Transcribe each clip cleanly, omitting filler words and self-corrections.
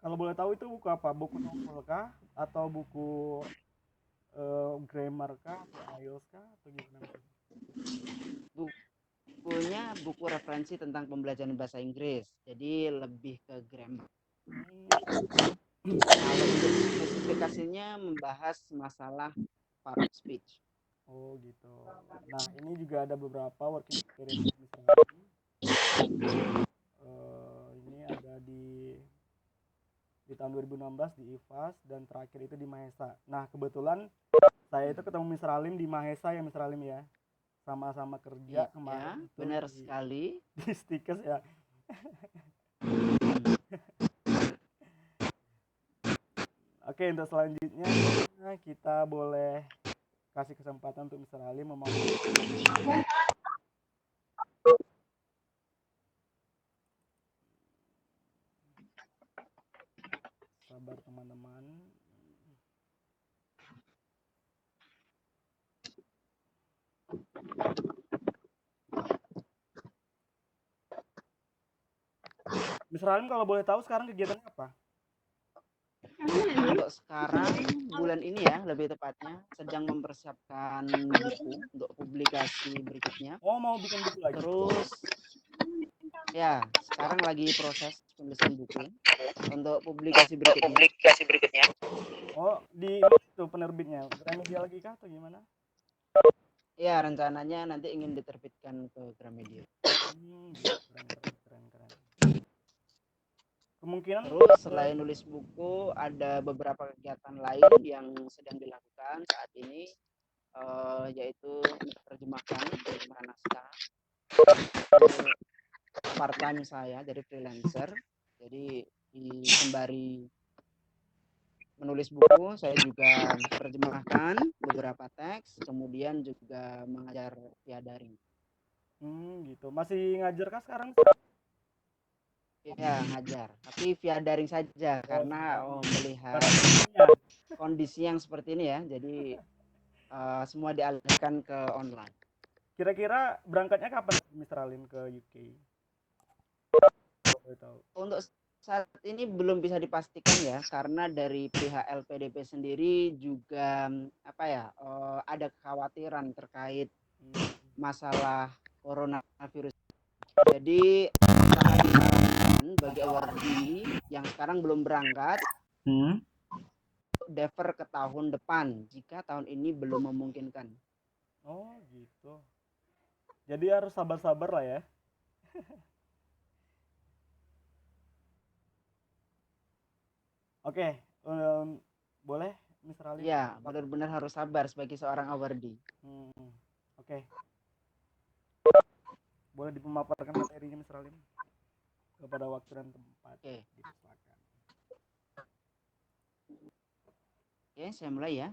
Kalau boleh tahu itu buku apa? Buku novel kah? Atau buku grammar kah? Atau IELTS kah? Atau gimana Mas? Bukunya buku referensi tentang pembelajaran bahasa Inggris, jadi lebih ke grammar. Hmm. Kalau untuk spesifikasinya membahas masalah part of speech. Oh gitu. Nah ini juga ada beberapa working experience misalnya. Ini ada di tahun 2016 di IFAS dan terakhir itu di Mahesa. Nah kebetulan saya itu ketemu Mr. Alim di Mahesa ya Mr. Alim ya. Sama-sama kerja Ya, kemarin itu benar di sekali. di Stikes ya. Oke untuk selanjutnya kita boleh kasih kesempatan untuk Mr. Alim memaparkan. Sabar teman-teman. Mr. Alim kalau boleh tahu sekarang kegiatannya apa? Untuk sekarang bulan ini ya lebih tepatnya sedang mempersiapkan buku untuk publikasi berikutnya. Oh mau bikin buku lagi? Terus ya sekarang lagi proses penulisan buku untuk publikasi berikutnya. Oh di mana itu penerbitnya? Gramedia lagi kah atau gimana? Ya rencananya nanti ingin diterbitkan ke Gramedia. Gitu. Keren keren keren keren. Kemungkinan Terus selain nulis buku ada beberapa kegiatan lain yang sedang dilakukan saat ini, yaitu terjemahan naskah. Itu part time saya jadi freelancer. Jadi sembari menulis buku saya juga terjemahkan beberapa teks, kemudian juga mengajar via daring. gitu. Masih ngajar kah sekarang? Ya ngajar, tapi via daring saja Oh, via karena daring. melihat Karena pandeminya. kondisi yang seperti ini ya, jadi semua dialihkan ke online. Kira-kira berangkatnya kapan Mr. Alim ke UK? Kalau boleh tahu. Untuk saat ini belum bisa dipastikan ya, karena dari pihak LPDP sendiri juga apa ya, ada kekhawatiran terkait Hmm. masalah coronavirus. Jadi sangat disarankan bagi awardee yang sekarang belum berangkat Hmm. defer ke tahun depan jika tahun ini belum memungkinkan. Oh gitu. Jadi harus sabar-sabar lah ya. Oke, boleh Mr. Alim Ya, memaparkan? benar-benar harus sabar sebagai seorang awardee. Hmm. Oke, boleh dipaparkan materinya Mr. Alim kepada waktu dan tempat. Oke, Dipersilakan. oke, saya mulai ya.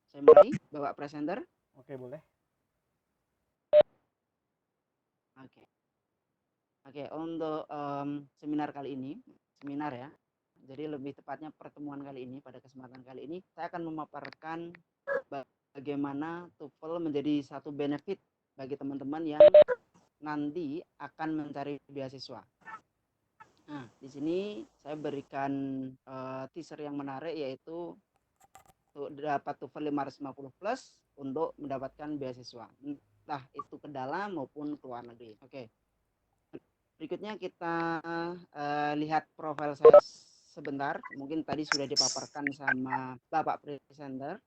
Saya mulai, Bapak presenter. Oke, boleh. Oke, oke. Untuk seminar kali ini, seminar ya. Jadi lebih tepatnya pertemuan kali ini, pada kesempatan kali ini, saya akan memaparkan bagaimana TOEFL menjadi satu benefit bagi teman-teman yang nanti akan mencari beasiswa. Nah, di sini saya berikan teaser yang menarik yaitu untuk dapat TOEFL 550 plus untuk mendapatkan beasiswa. Entah itu ke dalam maupun ke luar negeri. Oke. Berikutnya kita lihat profil saya sebentar. Mungkin tadi sudah dipaparkan sama Bapak presenter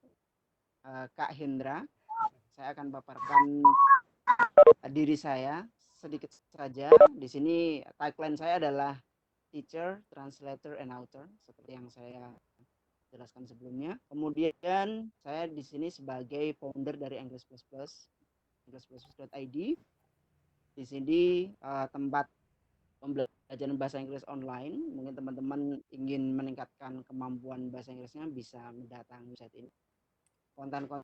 Kak Hendra. Saya akan paparkan diri saya sedikit saja. Di sini tagline saya adalah teacher, translator, and author seperti yang saya jelaskan sebelumnya. Kemudian saya di sini sebagai founder dari English Plus Plus, englishplus.id. Di sini tempat pembelajaran bahasa Inggris online. Mungkin teman-teman ingin meningkatkan kemampuan bahasa Inggrisnya bisa mendatangi website ini. Konten-konten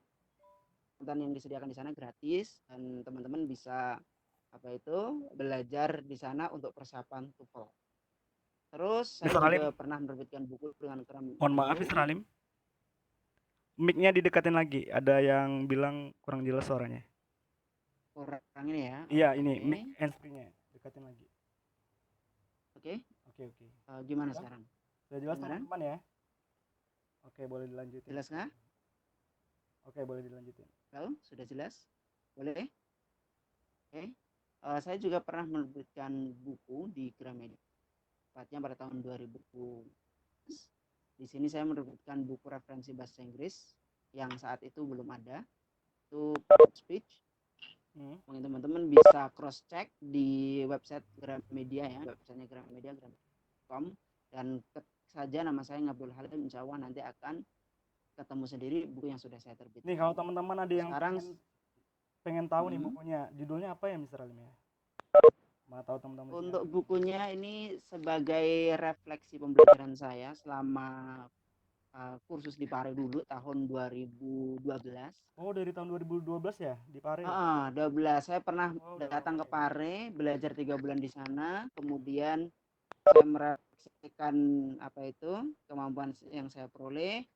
yang disediakan di sana gratis dan teman-teman bisa apa itu belajar di sana untuk persiapan TOEFL. Terus saya Mr. Alim, juga pernah menerbitkan buku dengan keram. mohon maaf Mr. Alim. Mic-nya didekatin lagi. Ada yang bilang kurang jelas suaranya. Kurang ini ya. Iya, ini Oke. mic handsfree-nya dekatin lagi. Oke. Oke. Gimana Sudah? sekarang? Sudah jelas Kedengaran? teman-teman ya? Oke, boleh dilanjutin. Jelas nggak? Oke, boleh dilanjutin. Halo, sudah jelas? Boleh? Oke. Saya juga pernah menerbitkan buku di Gramedia, tepatnya pada tahun 2000. Di sini saya menerbitkan buku referensi bahasa Inggris yang saat itu belum ada. Itu speech. Mungkin teman-teman bisa cross check di website Gramedia ya, websitenya Gramedia, gramedia.com, dan ketik saja nama saya Ngabdul Halim, insya Allah nanti akan ketemu sendiri buku yang sudah saya terbitkan. Nih kalau teman-teman ada yang Sekarang pengen tahu nih bukunya, judulnya apa ya Mr. Alim ya? Mau tahu teman-teman untuk siapa? bukunya ini sebagai refleksi pembelajaran saya selama kursus di Pare dulu tahun 2012. Oh, dari tahun 2012 ya di Pare? 12. Saya pernah udah datang lama ke ya. Pare, belajar 3 bulan di sana, kemudian saya merefleksikan kemampuan yang saya peroleh,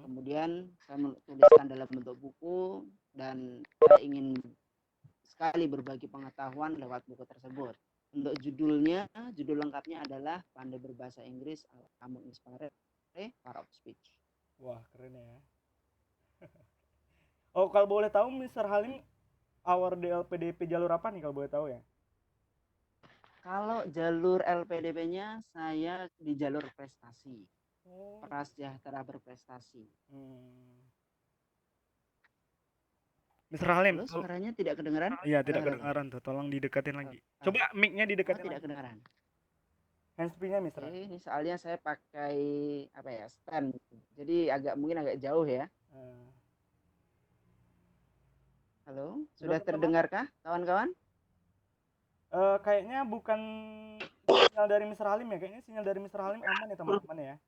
kemudian saya menuliskan dalam bentuk buku, dan saya ingin sekali berbagi pengetahuan lewat buku tersebut. Untuk judul lengkapnya adalah Pandai Berbahasa Inggris Kamu Inspired Power of Speech. Wah, keren ya. Oh, kalau boleh tahu Mr. Halim award LPDP jalur apa nih kalau boleh tahu ya? Kalau jalur LPDP-nya saya di jalur prestasi. Prasejahtera berprestasi. Mr. Halim, Halo, suaranya tidak kedengaran? Iya, tidak kedengaran tuh. Tolong didekatin lagi. Coba mic-nya didekatin tidak lagi. Kedengaran. Handsfree-nya Mr. Oke, ini soalnya saya pakai stand. Jadi mungkin agak jauh ya. Halo, sudah terdengarkah kawan-kawan? Kayaknya bukan sinyal dari Mr. Halim ya. Kayaknya sinyal dari Mr. Halim aman ya teman-teman ya.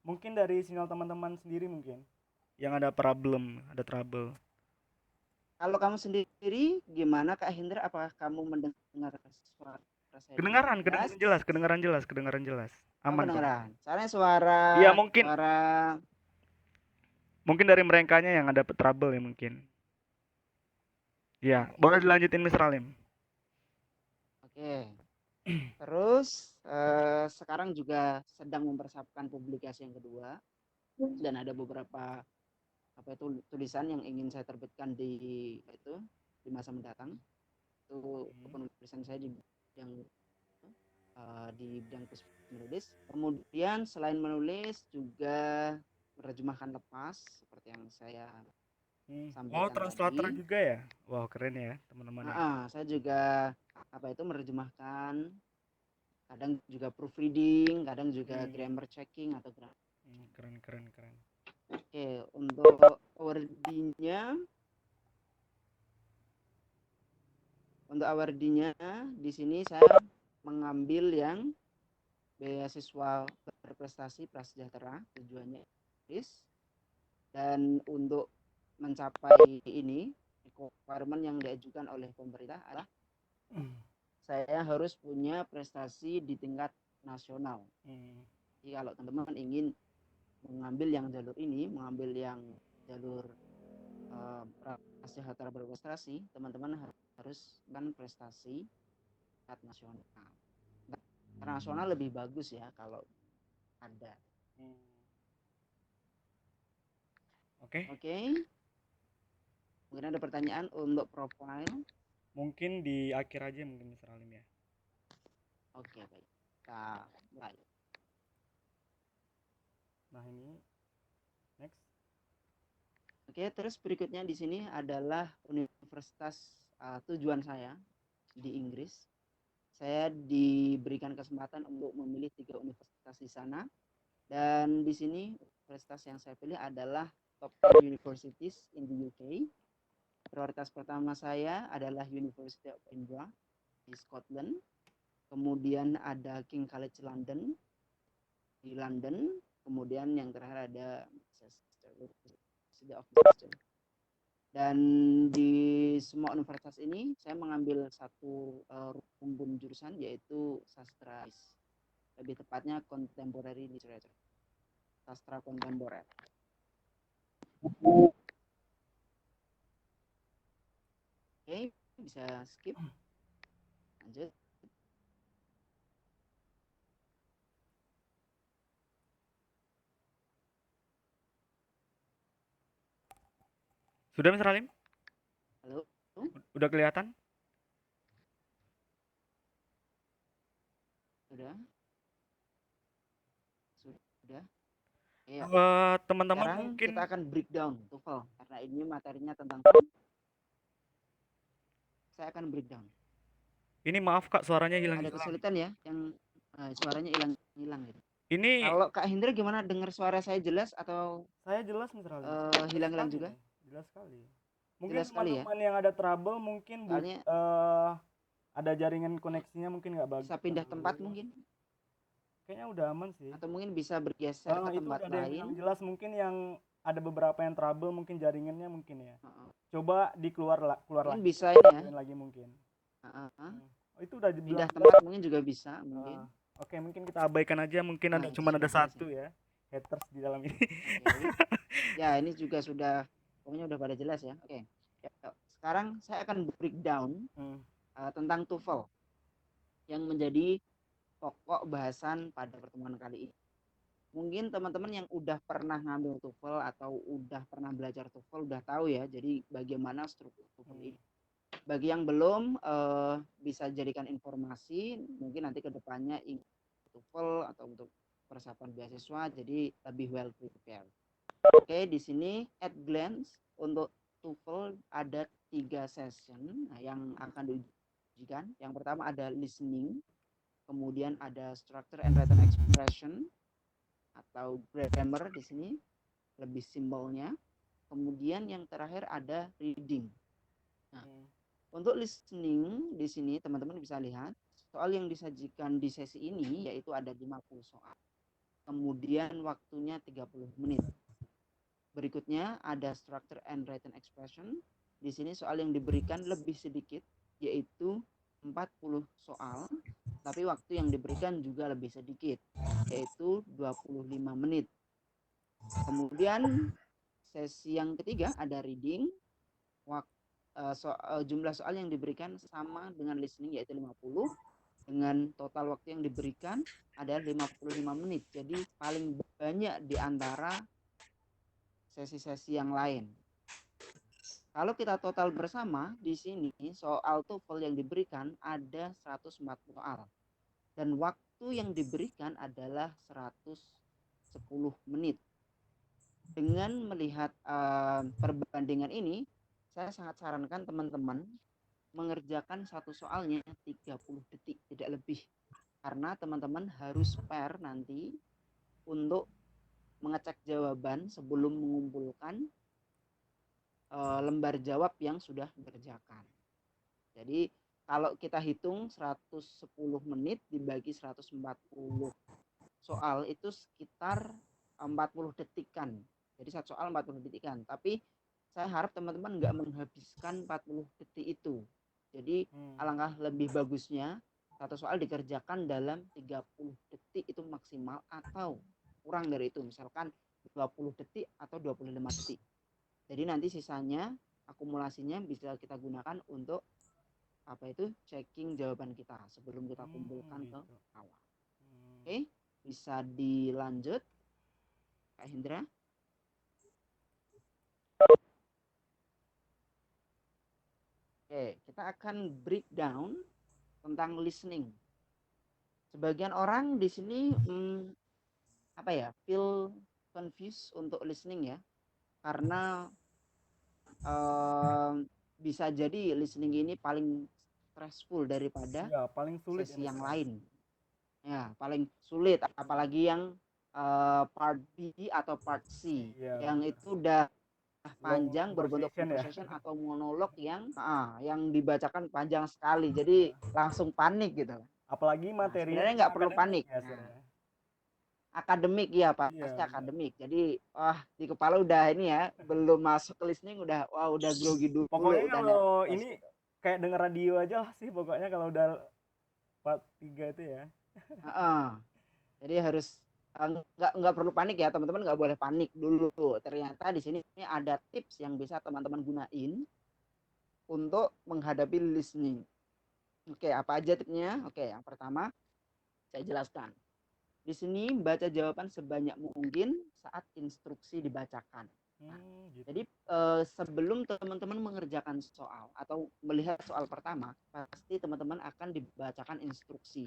Mungkin dari sinyal teman-teman sendiri mungkin yang ada trouble. Kalau kamu sendiri gimana Kak Hendra? Apakah kamu mendengar suara saya? Kedengaran jelas. Aman kok. Kedengaran. Soalnya suara Iya, mungkin dari merekanya yang ada trouble ya mungkin. Iya, boleh dilanjutin Mr. Halim. Oke. Terus sekarang juga sedang mempersiapkan publikasi yang kedua, dan ada beberapa tulisan yang ingin saya terbitkan di masa mendatang. Itu penulisan saya di bidang menulis. Kemudian selain menulis juga menerjemahkan lepas seperti yang saya sampaikan translator tadi. juga ya? Wow, keren ya teman-teman ya. Saya juga menerjemahkan, kadang juga proofreading, kadang juga grammar checking atau Keren. Oke, untuk awardingnya di sini saya mengambil yang beasiswa berprestasi prasejahtera, tujuannya Inggris, dan untuk mencapai ini requirement yang diajukan oleh pemerintah adalah saya harus punya prestasi di tingkat nasional. Jadi kalau teman-teman ingin mengambil yang jalur prasejahtera berprestasi, teman-teman harus kan prestasi tingkat nasional. Internasional lebih bagus ya kalau ada. Oke. Mungkin ada pertanyaan untuk profile? Mungkin di akhir aja mungkin Mr. Halim ya. Oke, baik. Kita mulai. Nah, ini next. Oke, terus berikutnya di sini adalah universitas tujuan saya di Inggris. Saya diberikan kesempatan untuk memilih 3 universitas di sana, dan di sini universitas yang saya pilih adalah top 10 universities in the UK. Prioritas pertama saya adalah University of Edinburgh di Scotland, kemudian ada King College London di London, kemudian yang terakhir ada University of Manchester. Dan di semua universitas ini saya mengambil satu rumpun jurusan, yaitu sastra, lebih tepatnya contemporary literature, sastra kontemporer. Oke, bisa skip, lanjut. Sudah Mr. Halim? Halo? Udah kelihatan? Sudah? Sudah? Iya. Teman-teman Sekarang mungkin kita akan breakdown TOEFL karena ini materinya tentang saya akan breakdown. ini maaf Kak, suaranya Ada hilang-hilang. kesulitan ya yang suaranya hilang gitu. Ini Kalau Kak Hendra gimana, dengar suara saya jelas atau saya jelas Mr. Halim. hilang-hilang juga? Jelas sekali. Mungkin Jelas sekali ya. teman-teman yang ada trouble mungkin Soalnya ada jaringan koneksinya mungkin nggak bagus. bisa pindah tempat mungkin Kayaknya udah aman sih. atau mungkin bisa bergeser ke Itu tempat udah ada yang lain. bilang jelas, mungkin yang ada beberapa yang trouble mungkin jaringannya mungkin ya. Heeh. Coba keluar Mungkin lagi. bisa ini ya. Join lagi mungkin. Heeh. Oh, itu udah Pindah dibilang. tempat mungkin juga bisa mungkin. Oke, mungkin kita abaikan aja, mungkin Nah, ada itu cuma ada sudah jelas satu ya haters di dalam ini. Oke. Ya, ini juga sudah pokoknya udah pada jelas ya. Oke. Ya, sekarang saya akan breakdown tentang TOEFL yang menjadi pokok bahasan pada pertemuan kali ini. Mungkin teman-teman yang udah pernah ngambil TOEFL atau udah pernah belajar TOEFL udah tahu ya, jadi bagaimana struktur TOEFL ini. Bagi yang belum bisa jadikan informasi, mungkin nanti kedepannya TOEFL atau untuk persiapan beasiswa, jadi lebih well prepared. Oke, di sini at glance untuk TOEFL ada 3 session yang akan diujikan. Yang pertama ada listening, kemudian ada structure and written expression atau grammar di sini lebih simbolnya. Kemudian yang terakhir ada reading. Nah, untuk listening di sini teman-teman bisa lihat soal yang disajikan di sesi ini yaitu ada 50 soal. Kemudian waktunya 30 menit. Berikutnya ada structure and written expression. Di sini soal yang diberikan lebih sedikit yaitu 40 soal, tapi waktu yang diberikan juga lebih sedikit yaitu 25 menit. Kemudian sesi yang ketiga ada reading. Jumlah soal yang diberikan sama dengan listening yaitu 50, dengan total waktu yang diberikan ada 55 menit. Jadi paling banyak di antara sesi-sesi yang lain. Kalau kita total bersama di sini soal TOEFL yang diberikan ada 140 soal. Dan waktu yang diberikan adalah 110 menit. Dengan melihat perbandingan ini, saya sangat sarankan teman-teman mengerjakan satu soalnya 30 detik, tidak lebih. Karena teman-teman harus spare nanti untuk mengecek jawaban sebelum mengumpulkan lembar jawab yang sudah dikerjakan. Jadi kalau kita hitung 110 menit dibagi 140 soal itu sekitar 40 detikan. Jadi satu soal 40 detikan. Tapi saya harap teman-teman nggak menghabiskan 40 detik itu. Jadi alangkah lebih bagusnya satu soal dikerjakan dalam 30 detik itu maksimal atau kurang dari itu. Misalkan 20 detik atau 25 detik. Jadi nanti sisanya akumulasinya bisa kita gunakan untuk apa itu checking jawaban kita sebelum kita kumpulkan ke awal. Oke, bisa dilanjut Kak Hendra. Oke, kita akan breakdown tentang listening. Sebagian orang di sini feel confused untuk listening ya, karena bisa jadi listening ini paling stressful daripada paling sulit sesi yang lain. Ya, paling sulit apalagi yang part B atau part C yang itu udah panjang berbentuk conversation atau monolog yang dibacakan panjang sekali, jadi langsung panik gitu. Apalagi materinya sebenarnya nggak perlu panik. Akademik ya Pak, pasti akademik. Jadi di kepala udah ini ya, belum masuk ke listening udah grogi dulu. Pokoknya udah kalau nervous, ini gitu. Kayak denger radio aja lah sih pokoknya kalau udah part 3 itu ya. Jadi harus nggak perlu panik ya teman-teman, nggak boleh panik dulu. Ternyata di sini ada tips yang bisa teman-teman gunain untuk menghadapi listening. Oke, apa aja tipsnya? Oke, yang pertama saya jelaskan. Di sini baca jawaban sebanyak mungkin saat instruksi dibacakan. Gitu. Jadi sebelum teman-teman mengerjakan soal atau melihat soal pertama, pasti teman-teman akan dibacakan instruksi.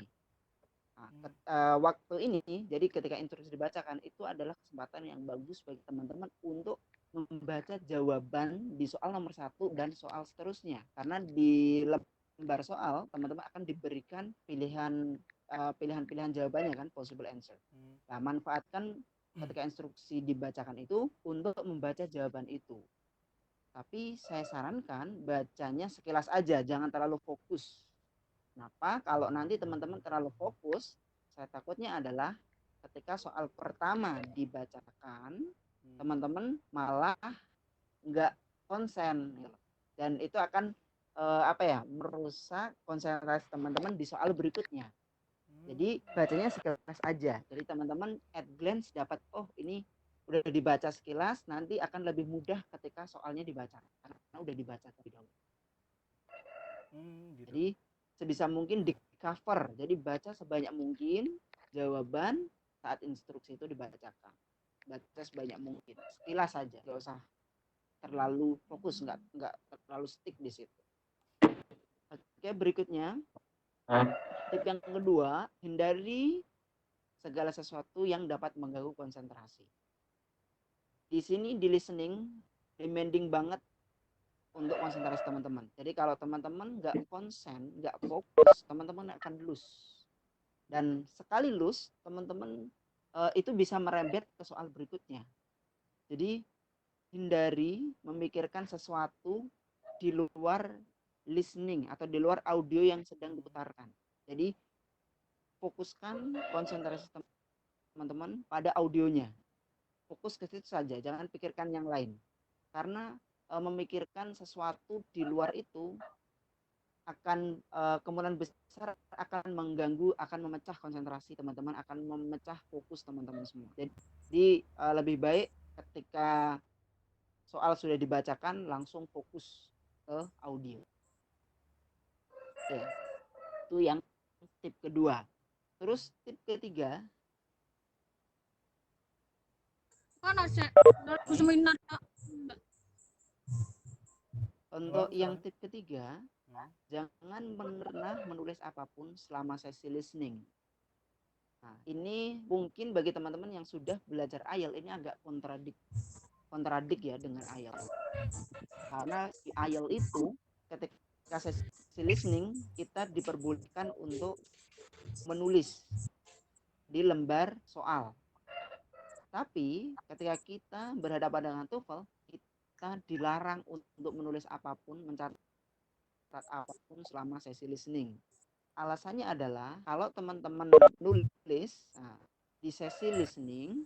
Nah, waktu ini, jadi ketika instruksi dibacakan, itu adalah kesempatan yang bagus bagi teman-teman untuk membaca jawaban di soal nomor 1 dan soal seterusnya. Karena di lembar soal, teman-teman akan diberikan pilihan-pilihan jawabannya kan, possible answer. Nah, manfaatkan ketika instruksi dibacakan itu untuk membaca jawaban itu. Tapi saya sarankan bacanya sekilas aja, jangan terlalu fokus. Kenapa? Kalau nanti teman-teman terlalu fokus, saya takutnya adalah ketika soal pertama dibacakan, teman-teman malah nggak konsen, dan itu akan merusak konsentrasi teman-teman di soal berikutnya. Jadi bacanya sekilas aja. Jadi teman-teman at glance dapat, oh ini udah dibaca sekilas, nanti akan lebih mudah ketika soalnya dibaca karena udah dibaca terlebih dahulu. Gitu. Jadi sebisa mungkin di cover, jadi baca sebanyak mungkin jawaban saat instruksi itu dibacakan. Baca sebanyak mungkin, sekilas saja, nggak usah terlalu fokus, nggak terlalu stick di situ. Oke, berikutnya tip yang kedua, hindari segala sesuatu yang dapat mengganggu konsentrasi. Di sini di listening demanding banget untuk konsentrasi teman-teman. Jadi kalau teman-teman nggak konsen, nggak fokus, teman-teman akan lose. Dan sekali lose, teman-teman itu bisa merembet ke soal berikutnya. Jadi hindari memikirkan sesuatu di luar listening atau di luar audio yang sedang diputarkan. Jadi fokuskan konsentrasi teman-teman pada audionya. Fokus ke situ saja, jangan pikirkan yang lain. Karena memikirkan sesuatu di luar itu akan kemungkinan besar akan mengganggu, akan memecah konsentrasi teman-teman, akan memecah fokus teman-teman semua. Jadi lebih baik ketika soal sudah dibacakan langsung fokus ke audio. Oke, itu yang tip kedua. Terus tip ketiga, untuk yang tip ketiga, jangan pernah menulis apapun selama sesi listening. Nah, ini mungkin bagi teman-teman yang sudah belajar IELTS ini agak kontradik ya dengan IELTS. Karena di IELTS itu ketika sesi listening kita diperbolehkan untuk menulis di lembar soal. Tapi ketika kita berhadapan dengan TOEFL, kita dilarang untuk menulis apapun, mencatat apapun selama sesi listening. Alasannya adalah kalau teman-teman nulis di sesi listening,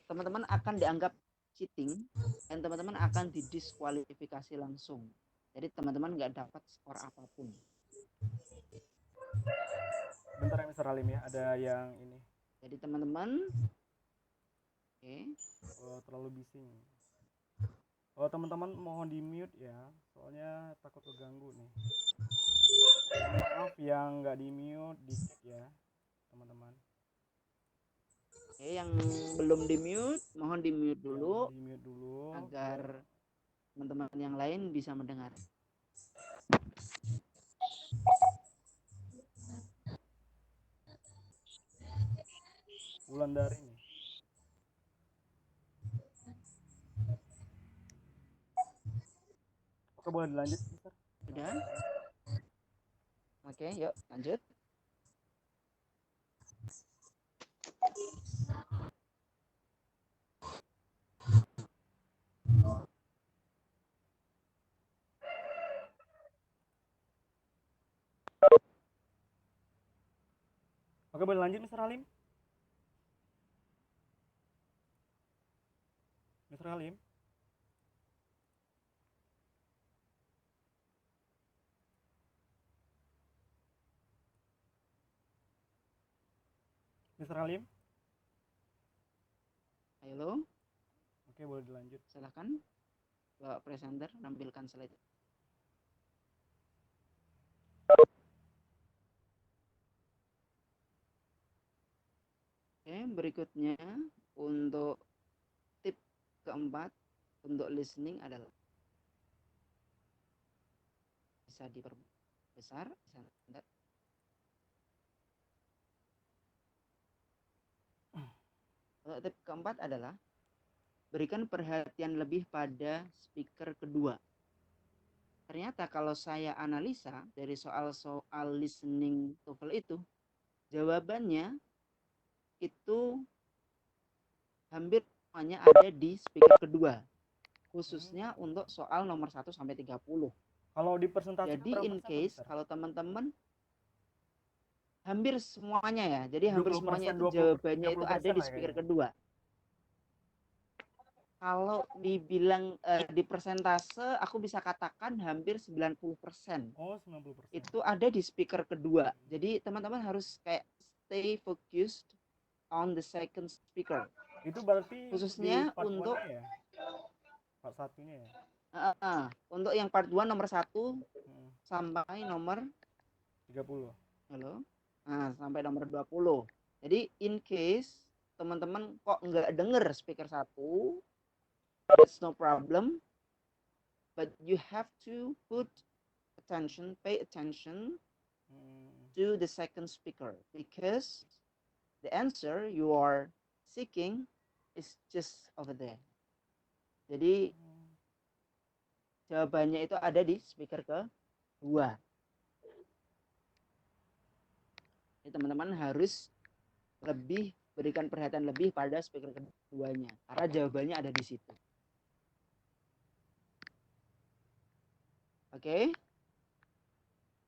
teman-teman akan dianggap cheating dan teman-teman akan didiskualifikasi langsung. Jadi teman-teman nggak dapat skor apapun. Bentar ya Mr. Halim ya, ada yang ini. Jadi teman-teman, terlalu bising. Oh teman-teman mohon di mute ya, soalnya takut keganggu nih. Maaf yang nggak di mute dikit ya teman-teman. Yang belum di mute mohon di mute dulu, agar teman-teman yang lain bisa mendengar. Wulandari nih. Oke, boleh dilanjut Mister? Sudah? Oke, yuk lanjut. Oke, boleh lanjut Mr. Halim? Mr. Halim? Mr. Halim? Halo. Oke, boleh dilanjut. Silakan Bapak presenter nampilkan slide. Oke, berikutnya untuk tip keempat untuk listening adalah bisa diperbesar. Tip keempat adalah berikan perhatian lebih pada speaker kedua. Ternyata kalau saya analisa dari soal listening TOEFL itu, jawabannya itu hampir semuanya ada di speaker kedua, khususnya untuk soal nomor 1 sampai 30. Kalau di persentase Jadi in case kalau teman-teman hampir semuanya ya, jadi hampir semuanya itu jawabannya itu ada di speaker kedua. Kalau dibilang di persentase, aku bisa katakan hampir 90%. Oh, 90%. Itu ada di speaker kedua. Jadi teman-teman harus kayak stay focused on the second speaker. Itu berarti khususnya part untuk ya? Part satunya ya? Untuk yang part 2 nomor 1 sampai nomor 30. Halo. Nah, sampai nomor 20. Jadi in case teman-teman kok nggak denger speaker 1, that's no problem, but you have to pay attention to the second speaker, because the answer you are seeking is just over there. Jadi jawabannya itu ada di speaker kedua. Jadi teman-teman harus berikan perhatian lebih pada speaker keduanya, karena jawabannya ada di situ. Oke,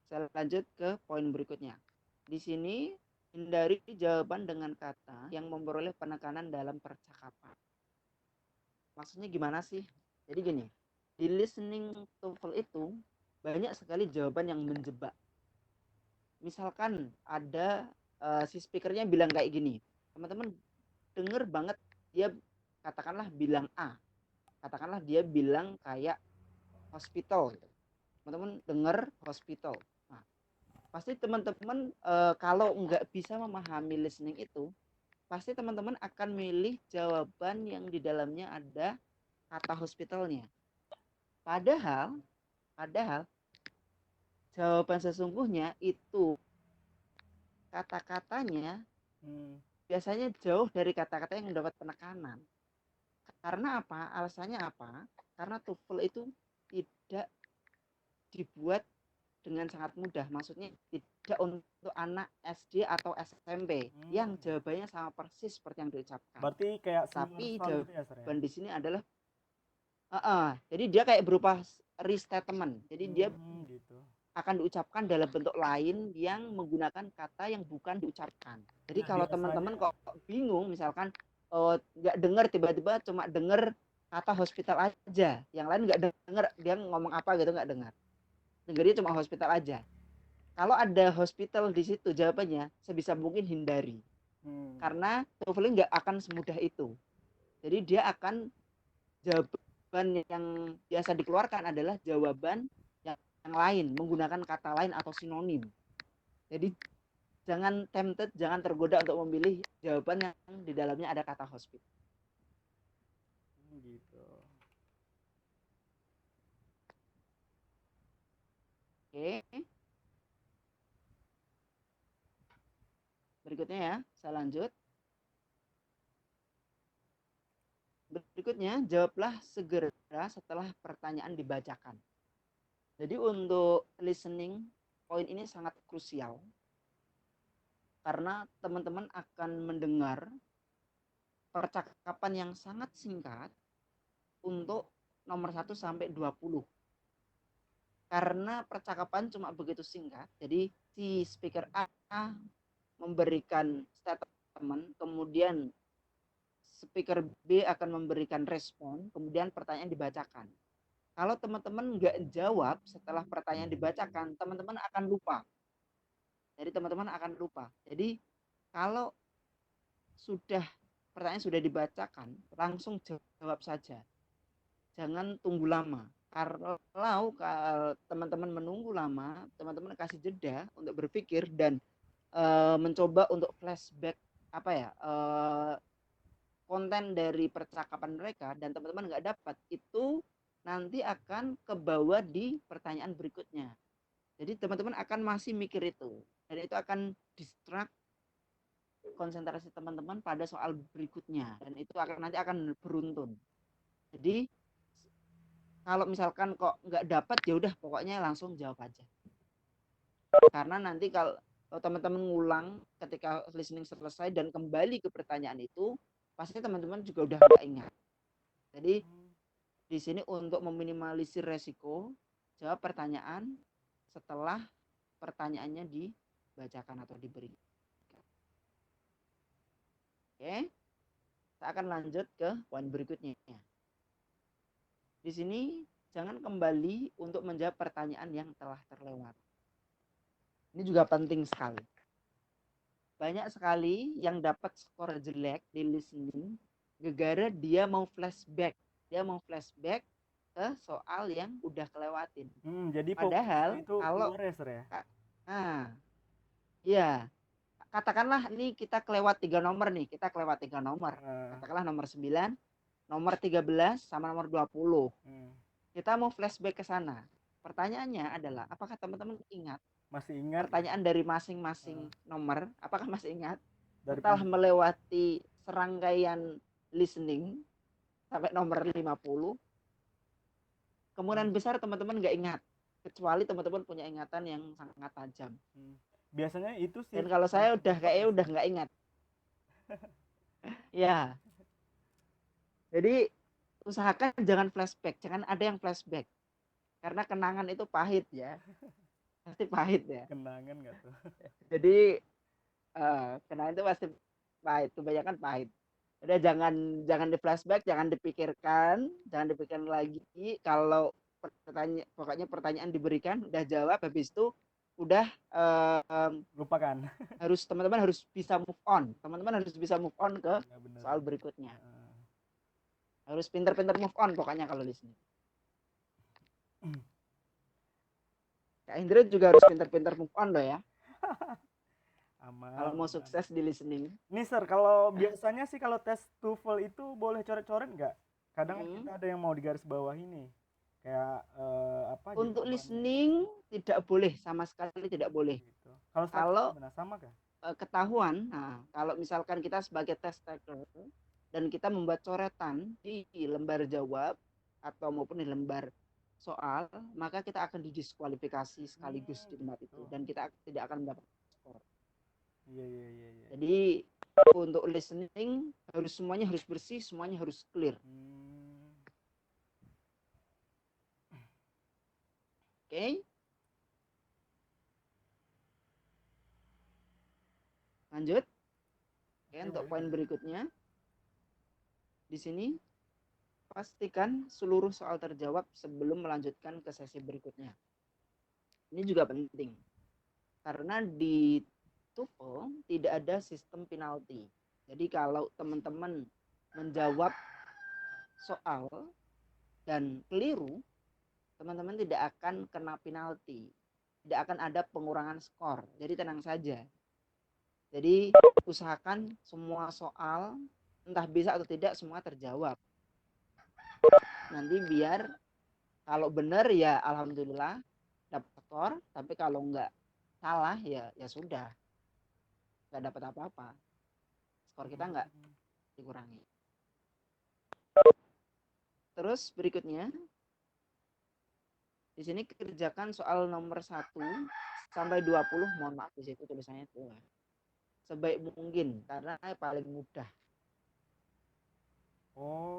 saya lanjut ke poin berikutnya. Di sini hindari jawaban dengan kata yang memperoleh penekanan dalam percakapan. Maksudnya gimana sih? Jadi gini, di listening TOEFL itu banyak sekali jawaban yang menjebak. Misalkan ada si speakernya bilang kayak gini, teman-teman denger banget dia katakanlah bilang A, katakanlah dia bilang kayak hospital, teman-teman denger hospital. Nah, pasti teman-teman kalau nggak bisa memahami listening itu, pasti teman-teman akan milih jawaban yang di dalamnya ada kata hospitalnya. Padahal jawaban sesungguhnya itu kata-katanya biasanya jauh dari kata-kata yang mendapat penekanan. Karena apa? Alasannya apa? Karena TOEFL itu tidak dibuat dengan sangat mudah. Maksudnya tidak untuk anak SD atau SMP yang jawabannya sama persis seperti yang diucapkan. Berarti kayak tapi gitu jawaban di sini adalah jadi dia kayak berupa restatement. Jadi dia gitu. akan diucapkan dalam bentuk lain yang menggunakan kata yang bukan diucapkan. Jadi kalau teman-teman kok bingung, misalkan nggak dengar, tiba-tiba cuma dengar kata hospital aja, yang lain nggak dengar dia ngomong apa gitu, nggak dengar, dengarnya cuma hospital aja. Kalau ada hospital di situ, jawabannya sebisa mungkin hindari, karena TOEFL nggak akan semudah itu. Jadi dia akan jawaban yang biasa dikeluarkan adalah jawaban yang lain, menggunakan kata lain atau sinonim. Jadi jangan tempted, jangan tergoda untuk memilih jawaban yang di dalamnya ada kata hospital. Gitu. Oke. Berikutnya ya, saya lanjut. Berikutnya, jawablah segera setelah pertanyaan dibacakan. Jadi untuk listening, poin ini sangat krusial. Karena teman-teman akan mendengar percakapan yang sangat singkat untuk nomor 1 sampai 20. Karena percakapan cuma begitu singkat, jadi si speaker A memberikan statement, kemudian speaker B akan memberikan respon, kemudian pertanyaan dibacakan. Kalau teman-teman nggak jawab setelah pertanyaan dibacakan, teman-teman akan lupa. Jadi kalau pertanyaan sudah dibacakan, langsung jawab saja. Jangan tunggu lama. Kalau teman-teman menunggu lama, teman-teman kasih jeda untuk berpikir dan mencoba untuk flashback konten dari percakapan mereka dan teman-teman nggak dapat, itu nanti akan kebawa di pertanyaan berikutnya. Jadi teman-teman akan masih mikir itu, dan itu akan distract konsentrasi teman-teman pada soal berikutnya, dan itu nanti akan beruntun. Jadi kalau misalkan kok nggak dapat, ya udah pokoknya langsung jawab aja. Karena nanti kalau teman-teman ngulang ketika listening selesai dan kembali ke pertanyaan itu, pasti teman-teman juga udah nggak ingat. Jadi di sini untuk meminimalisir resiko, jawab pertanyaan setelah pertanyaannya dibacakan atau diberikan. Oke, kita akan lanjut ke poin berikutnya. Di sini jangan kembali untuk menjawab pertanyaan yang telah terlewat. Ini juga penting sekali. Banyak sekali yang dapat skor jelek di listening gara-gara dia mau flashback. Dia mau flashback ke soal yang udah kelewatin. Jadi Padahal itu kalau keluar ya, Sir, ya? nah, ya, katakanlah ini kita kelewat 3 nomor nih, kita kelewat 3 nomor. Katakanlah nomor 9, nomor 13 sama nomor 20. Kita mau flashback ke sana. Pertanyaannya adalah, apakah teman-teman ingat? Masih ingat pertanyaan dari masing-masing nomor, apakah masih ingat? dari Setelah melewati serangkaian listening sampai nomor 50, kemungkinan besar teman-teman nggak ingat, kecuali teman-teman punya ingatan yang sangat tajam. Biasanya itu sih. Dan kalau saya kayaknya udah nggak ingat. Ya. Jadi usahakan jangan flashback, jangan ada yang flashback. Karena kenangan itu pahit ya. Pasti pahit ya. Kenangan nggak tuh? Jadi kenangan itu pasti pahit, kebanyakan pahit. Udah jangan di flashback, jangan dipikirkan lagi. Kalau pokoknya pertanyaan diberikan, udah jawab, habis itu udah lupakan. teman-teman harus bisa move on. Teman-teman harus bisa move on ke soal berikutnya. Harus pinter-pinter move on pokoknya kalau di sini. Kak Indra juga harus pinter-pinter move on loh ya. Kalau mau sukses di listening. Nih, Sir, kalau biasanya sih kalau tes TOEFL itu boleh coret-coret nggak? Kadang kita ada yang mau digaris bawah ini. Kayak apa? Untuk listening tidak boleh, sama sekali tidak boleh. Gitu. Kalau sama kah? Ketahuan, nah, kalau misalkan kita sebagai test taker dan kita membuat coretan di lembar jawab atau maupun di lembar soal, maka kita akan didiskualifikasi sekaligus di tempat itu dan kita tidak akan mendapat skor. Iya. Jadi untuk listening semuanya harus bersih, semuanya harus clear. Oke. Lanjut. Oke, untuk poin berikutnya. Di sini pastikan seluruh soal terjawab sebelum melanjutkan ke sesi berikutnya. Ini juga penting. Karena di TOEFL tidak ada sistem penalti. Jadi kalau teman-teman menjawab soal dan keliru, teman-teman tidak akan kena penalti. Tidak akan ada pengurangan skor. Jadi tenang saja. Jadi usahakan semua soal, entah bisa atau tidak, semua terjawab. Nanti biar kalau benar ya alhamdulillah dapat skor, tapi kalau enggak salah ya sudah, nggak dapat apa-apa, skor kita nggak dikurangi. Terus berikutnya di sini kerjakan soal nomor 1 sampai 20, mohon maaf di situ tulisannya itu sebaik mungkin karena paling mudah.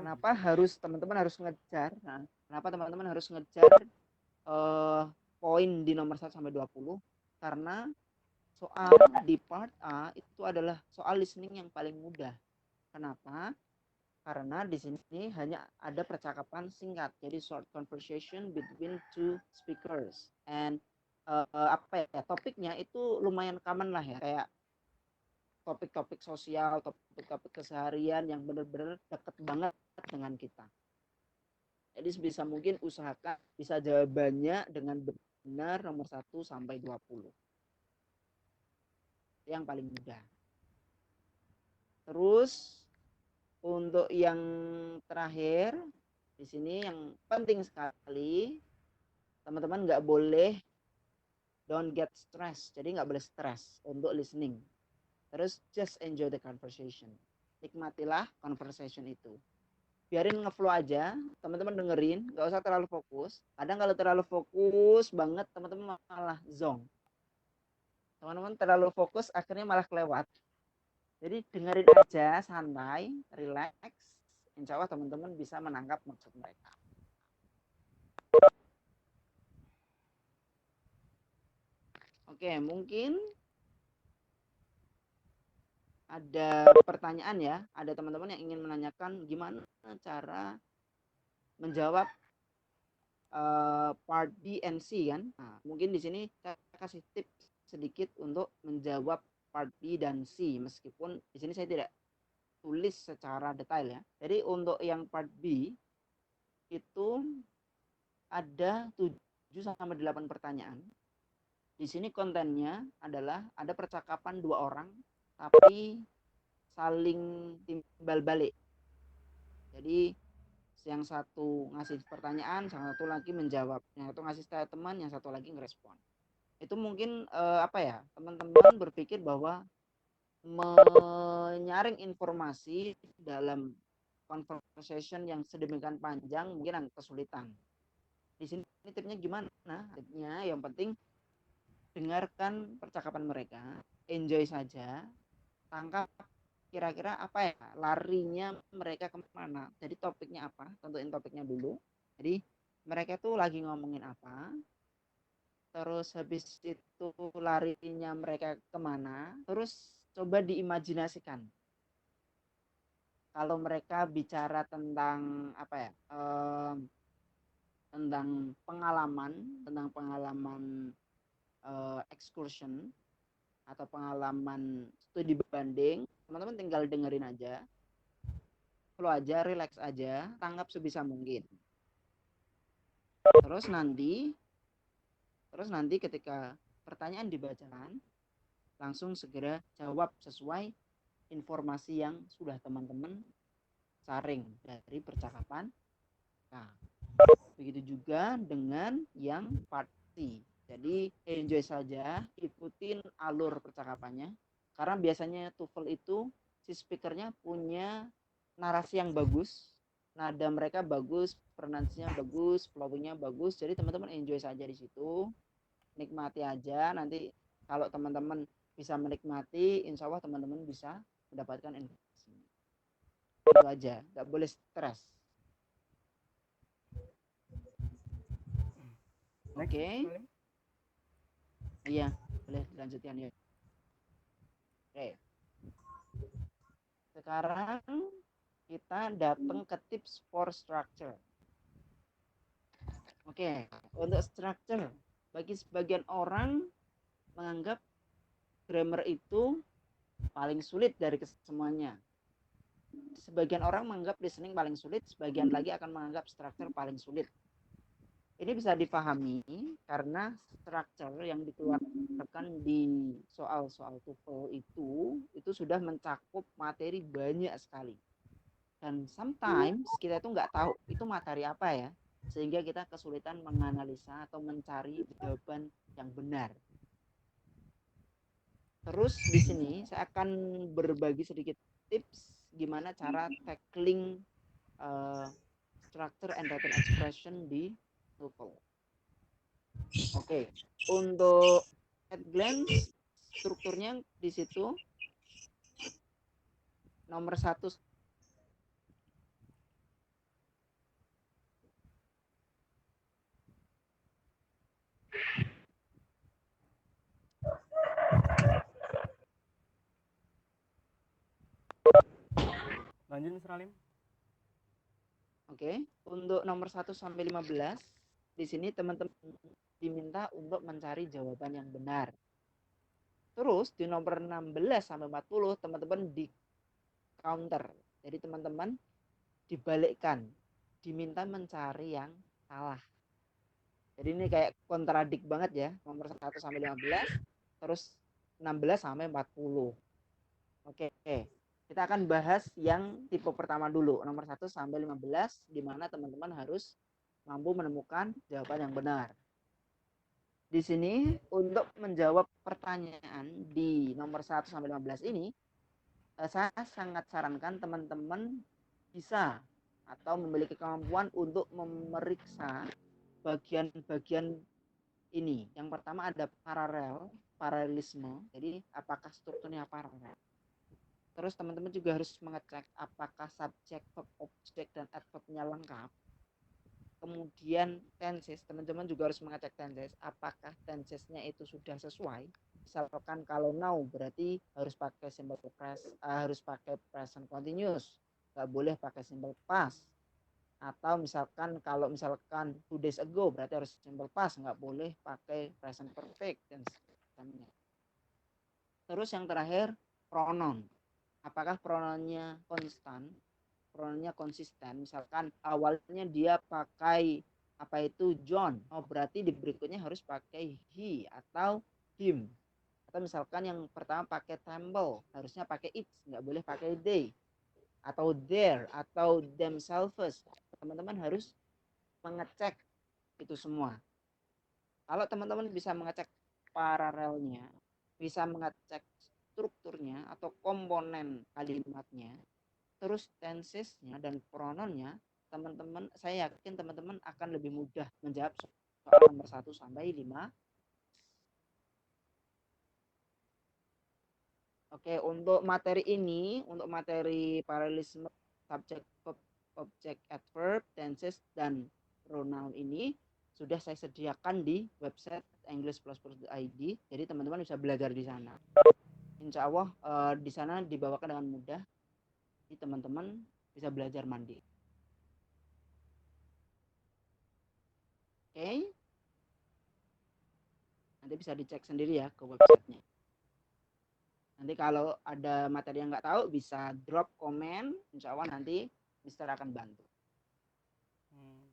Kenapa teman-teman harus ngejar? Nah, kenapa teman-teman harus ngejar poin di nomor 1 sampai 20? Karena soal di part A itu adalah soal listening yang paling mudah. Kenapa? Karena di sini hanya ada percakapan singkat, jadi short conversation between two speakers. And topiknya itu lumayan common lah ya, kayak topik-topik sosial, topik-topik keseharian yang benar-benar dekat banget dengan kita. Jadi sebisa mungkin usahakan bisa jawabannya dengan benar nomor 1 sampai 20. Yang paling mudah. Terus untuk yang terakhir di sini yang penting sekali, teman-teman nggak boleh don't get stress. Jadi nggak boleh stres untuk listening. Terus just enjoy the conversation. Nikmatilah conversation itu. Biarin ngeflow aja, teman-teman dengerin, nggak usah terlalu fokus. Kadang kalau terlalu fokus banget, teman-teman malah zonk. Teman-teman terlalu fokus, akhirnya malah kelewat. Jadi dengerin aja, santai, relax. Insya Allah teman-teman bisa menangkap maksud mereka. Oke, mungkin ada pertanyaan ya, ada teman-teman yang ingin menanyakan gimana cara menjawab part B and C kan. Nah, mungkin di sini saya kasih tips sedikit untuk menjawab part B dan C, meskipun di sini saya tidak tulis secara detail ya. Jadi untuk yang part B itu ada 7 sampai 8 pertanyaan. Di sini kontennya adalah ada percakapan dua orang tapi saling timbal balik. Jadi yang satu ngasih pertanyaan, yang satu lagi menjawab, yang satu ngasih statement, yang satu lagi ngerespon. Itu mungkin apa ya, teman-teman berpikir bahwa menyaring informasi dalam conversation yang sedemikian panjang mungkin agak kesulitan. Di sini tipsnya gimana? Tipsnya yang penting dengarkan percakapan mereka, enjoy saja, tangkap kira-kira apa ya larinya mereka kemana. Jadi topiknya apa, tentuin topiknya dulu. Jadi mereka tuh lagi ngomongin apa, terus habis itu larinya mereka kemana, terus coba diimajinasikan kalau mereka bicara tentang apa ya, tentang pengalaman excursion atau pengalaman studi banding, teman-teman tinggal dengerin aja, flow aja, relax aja, tanggap sebisa mungkin. Terus nanti ketika pertanyaan dibacakan, langsung segera jawab sesuai informasi yang sudah teman-teman saring dari percakapan. Nah, begitu juga dengan yang part C. Jadi enjoy saja, ikutin alur percakapannya. Karena biasanya TOEFL itu si speakernya punya narasi yang bagus, nada mereka bagus, pronunciasinya bagus, flowingnya bagus. Jadi teman-teman enjoy saja di situ, nikmati aja. Nanti kalau teman-teman bisa menikmati, insya Allah teman-teman bisa mendapatkan informasi. Itu aja, nggak boleh stres. Oke, iya, boleh dilanjutkan ya. Oke, sekarang kita datang ke tips for structure. Oke, untuk structure, bagi sebagian orang menganggap grammar itu paling sulit dari semuanya. Sebagian orang menganggap listening paling sulit, sebagian lagi akan menganggap structure paling sulit. Ini bisa dipahami karena structure yang dikeluarkan di soal-soal TOEFL itu sudah mencakup materi banyak sekali. Dan sometimes kita itu nggak tahu itu materi apa ya, sehingga kita kesulitan menganalisa atau mencari jawaban yang benar. Terus di sini saya akan berbagi sedikit tips gimana cara tackling structure and written expression di TOEFL. Oke, untuk at glance strukturnya di situ nomor 1 Lanjut Mr. Alim. Oke, untuk nomor 1 sampai 15 di sini teman-teman diminta untuk mencari jawaban yang benar. Terus di nomor 16 sampai 40 teman-teman di counter. Jadi teman-teman dibalikkan, diminta mencari yang salah. Jadi ini kayak kontradik banget ya, nomor 1 sampai 15, terus 16 sampai 40. Oke. Kita akan bahas yang tipe pertama dulu, nomor 1 sampai 15, di mana teman-teman harus mampu menemukan jawaban yang benar. Di sini untuk menjawab pertanyaan di nomor 1 sampai 15 ini, saya sangat sarankan teman-teman bisa atau memiliki kemampuan untuk memeriksa bagian-bagian ini. Yang pertama ada paralelisme. Jadi apakah strukturnya paralel. Terus teman-teman juga harus mengecek apakah subjek, verb, objek, dan adverbnya lengkap. Kemudian tenses, teman-teman juga harus mengecek tenses, apakah tensesnya itu sudah sesuai. Misalkan kalau now berarti harus pakai simple past, harus pakai present continuous, nggak boleh pakai simple past. Atau misalkan kalau misalkan 2 days ago berarti harus simple past, nggak boleh pakai present perfect dan sebagainya. Terus yang terakhir pronoun, apakah pronounnya konstan, pronounnya konsisten. Misalkan awalnya dia pakai apa itu John, oh berarti di berikutnya harus pakai he atau him. Atau misalkan yang pertama pakai temple, harusnya pakai it, nggak boleh pakai they atau their atau themselves. Teman-teman harus mengecek itu semua. Kalau teman-teman bisa mengecek paralelnya, bisa mengecek strukturnya atau komponen kalimatnya, terus tensesnya dan pronounnya, teman-teman, saya yakin teman-teman akan lebih mudah menjawab soal nomor 1 sampai 5. Oke, untuk materi ini, untuk materi paralelisme subject, verb, object, adverb, tenses, dan pronoun ini sudah saya sediakan di website english++.id. Jadi teman-teman bisa belajar di sana. Insya Allah di sana dibawakan dengan mudah. Jadi teman-teman bisa belajar mandiri. Oke. Nanti bisa dicek sendiri ya ke websitenya. Nanti kalau ada materi yang nggak tahu bisa drop komen, insya Allah nanti Mister akan bantu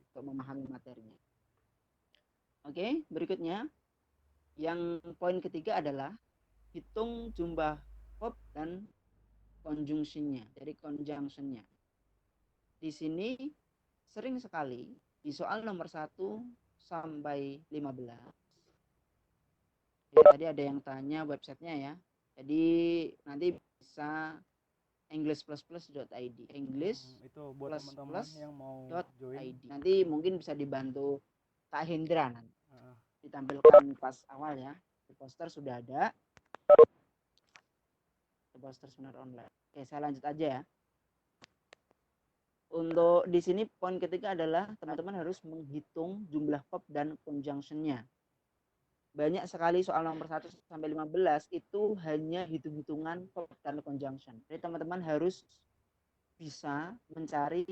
untuk memahami materinya. Oke, berikutnya yang poin ketiga adalah hitung jumlah verb dan conjunctionnya, jadi conjunctionnya. Di sini sering sekali di soal nomor 1 sampai 15. Ya, tadi ada yang tanya websitenya ya. Jadi nanti bisa english++.id, english itu buat teman-teman yang mau join. Nanti mungkin bisa dibantu Kak Hendra nanti. Ditampilkan pas awal ya. Di poster sudah ada. Di poster seminar online. Oke, saya lanjut aja ya. Untuk di sini poin ketiga adalah teman-teman harus menghitung jumlah verb dan conjunctionnya. Banyak sekali soal nomor 1 sampai 15 itu hanya hitung-hitungan verb dan conjunction. Jadi teman-teman harus bisa mencari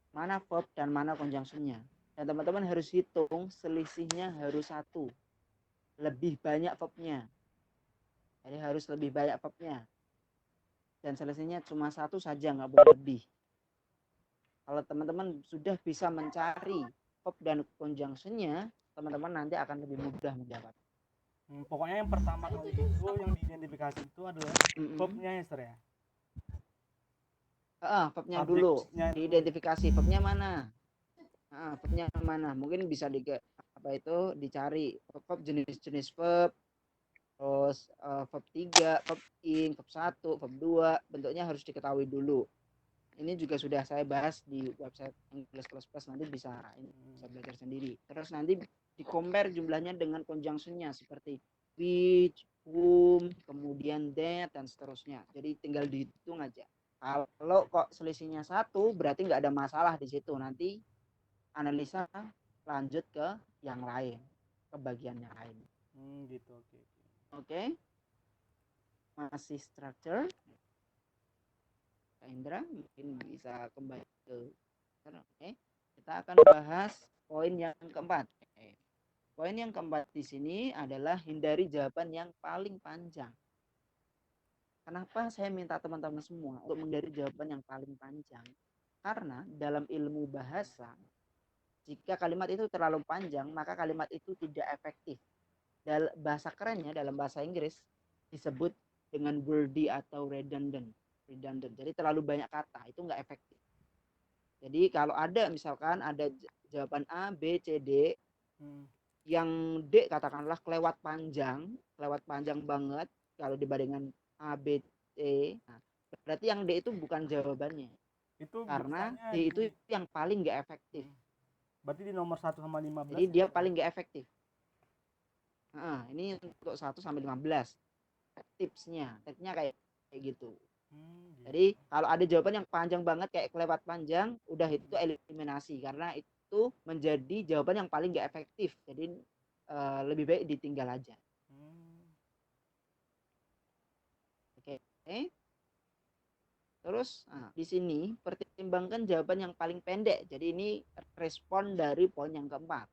mana verb dan mana conjunctionnya. Dan teman-teman harus hitung selisihnya harus 1. Lebih banyak verbnya. Jadi harus lebih banyak verbnya. Dan selisihnya cuma 1 saja, nggak boleh lebih. Kalau teman-teman sudah bisa mencari verb dan conjunctionnya, teman-teman nanti akan lebih mudah menjawab. Pokoknya yang pertama kali itu yang diidentifikasi itu adalah verbnya ya, Sir ya. Verbnya dulu diidentifikasi, verbnya mana? Verbnya mana? Mungkin bisa dicari verb, jenis-jenis verb, terus verb 3, verb in, verb 1, verb 2, bentuknya harus diketahui dulu. Ini juga sudah saya bahas di website English++, nanti bisa belajar sendiri. Terus nanti di-compare jumlahnya dengan conjunctionnya seperti which, whom, kemudian that, dan seterusnya. Jadi tinggal dihitung aja. Kalau kok selisihnya 1, berarti nggak ada masalah di situ. Nanti analisa lanjut ke yang lain, ke bagian yang lain. Gitu, Oke. Masih structure. Kak Indra mungkin bisa kembali ke oke. Kita akan bahas poin yang keempat. Poin yang keempat di sini adalah hindari jawaban yang paling panjang. Kenapa saya minta teman-teman semua untuk menghindari jawaban yang paling panjang? Karena dalam ilmu bahasa, jika kalimat itu terlalu panjang, maka kalimat itu tidak efektif. Dalam bahasa kerennya, dalam bahasa Inggris disebut dengan wordy atau redundant. redundant. Jadi terlalu banyak kata itu nggak efektif. Jadi kalau ada misalkan ada jawaban A, B, C, D, yang D katakanlah kelewat panjang banget kalau dibandingkan A, B, C. Nah, berarti yang D itu bukan jawabannya. Itu Karena biasanya D itu yang paling nggak efektif. Berarti di nomor 1 sama 15. Jadi dia paling nggak efektif. Nah, ini untuk 1 sampai 15. Tipsnya kayak gitu. Jadi kalau ada jawaban yang panjang banget kayak kelewat panjang, udah itu eliminasi karena itu menjadi jawaban yang paling nggak efektif. Jadi lebih baik ditinggal aja. Oke. Terus di sini pertimbangkan jawaban yang paling pendek. Jadi ini respon dari poin yang keempat.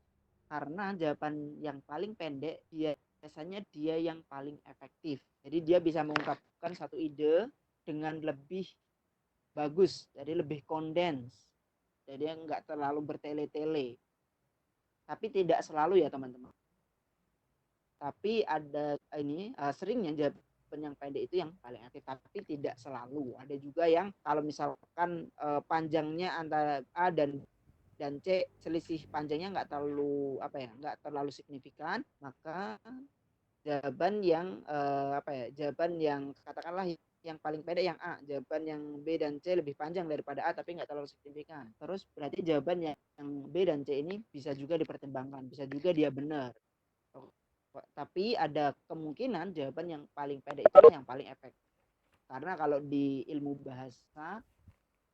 Karena jawaban yang paling pendek biasanya dia yang paling efektif. Jadi dia bisa mengungkapkan satu ide dengan lebih bagus, jadi lebih kondens. Jadi nggak terlalu bertele-tele. Tapi tidak selalu ya teman-teman. Tapi ada ini seringnya jawaban yang pendek itu yang paling aktif, tapi tidak selalu. Ada juga yang kalau misalkan panjangnya antara A dan C, selisih panjangnya nggak terlalu signifikan, maka jawaban yang jawaban yang katakanlah yang paling pendek yang A, jawaban yang B dan C lebih panjang daripada A tapi nggak terlalu signifikan. Terus berarti jawaban yang B dan C ini bisa juga dipertimbangkan, bisa juga dia benar. Tapi ada kemungkinan jawaban yang paling pendek itu yang paling efektif. Karena kalau di ilmu bahasa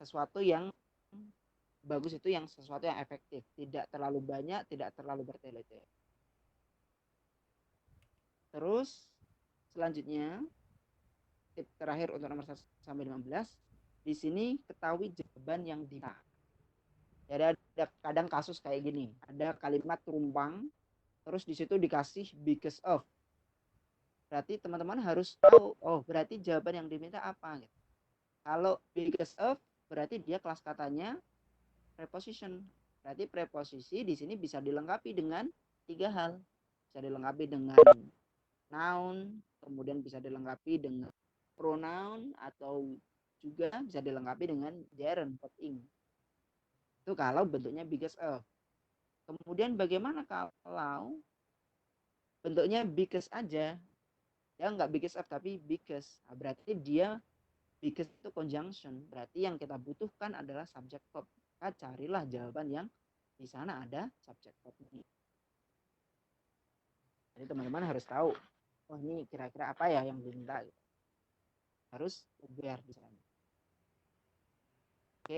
sesuatu yang bagus itu yang sesuatu yang efektif, tidak terlalu banyak, tidak terlalu bertele-tele. Terus selanjutnya tip terakhir untuk nomor 1 sampai 15, di sini ketahui jawaban yang diminta. Jadi ada kadang kasus kayak gini, ada kalimat terumpang terus di situ dikasih because of. Berarti teman-teman harus tahu, oh berarti jawaban yang diminta apa gitu. Kalau because of berarti dia kelas katanya preposition. Berarti preposisi di sini bisa dilengkapi dengan 3 hal. Bisa dilengkapi dengan noun, kemudian bisa dilengkapi dengan pronoun, atau juga bisa dilengkapi dengan gerund verb ing. Itu kalau bentuknya because of. Kemudian bagaimana kalau bentuknya because aja? Ya nggak because of tapi because. Nah, berarti dia because itu conjunction. Berarti yang kita butuhkan adalah subject verb. Maka carilah jawaban yang di sana ada subject verb ini. Jadi teman-teman harus tahu, oh ini kira-kira apa ya yang diminta. Harus aware di sana. Oke,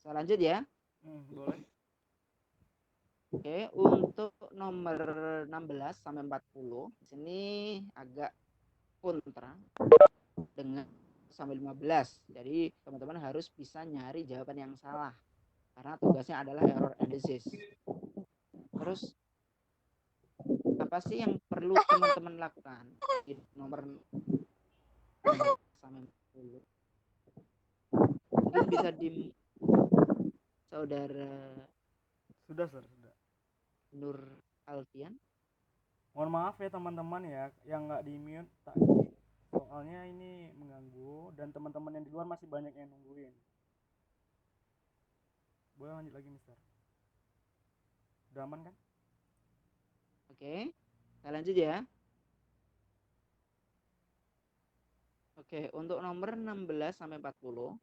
saya lanjut ya. Boleh. Oke, untuk nomor 16 sampai 40 di sini agak kontra dengan sampai 15. Jadi teman-teman harus bisa nyari jawaban yang salah karena tugasnya adalah error analysis. Terus apa sih yang perlu teman-teman lakukan di nomor 16 sampai 40? Mungkin bisa di saudara Sudah, Sir, sudah. Nur Alfian. Mohon maaf ya teman-teman ya yang nggak di mute tadi, soalnya ini mengganggu dan teman-teman yang di luar masih banyak yang nungguin. Boleh lanjut lagi, Mister? Udah aman kan? Oke, saya lanjut ya. Oke, untuk nomor 16 sampai 40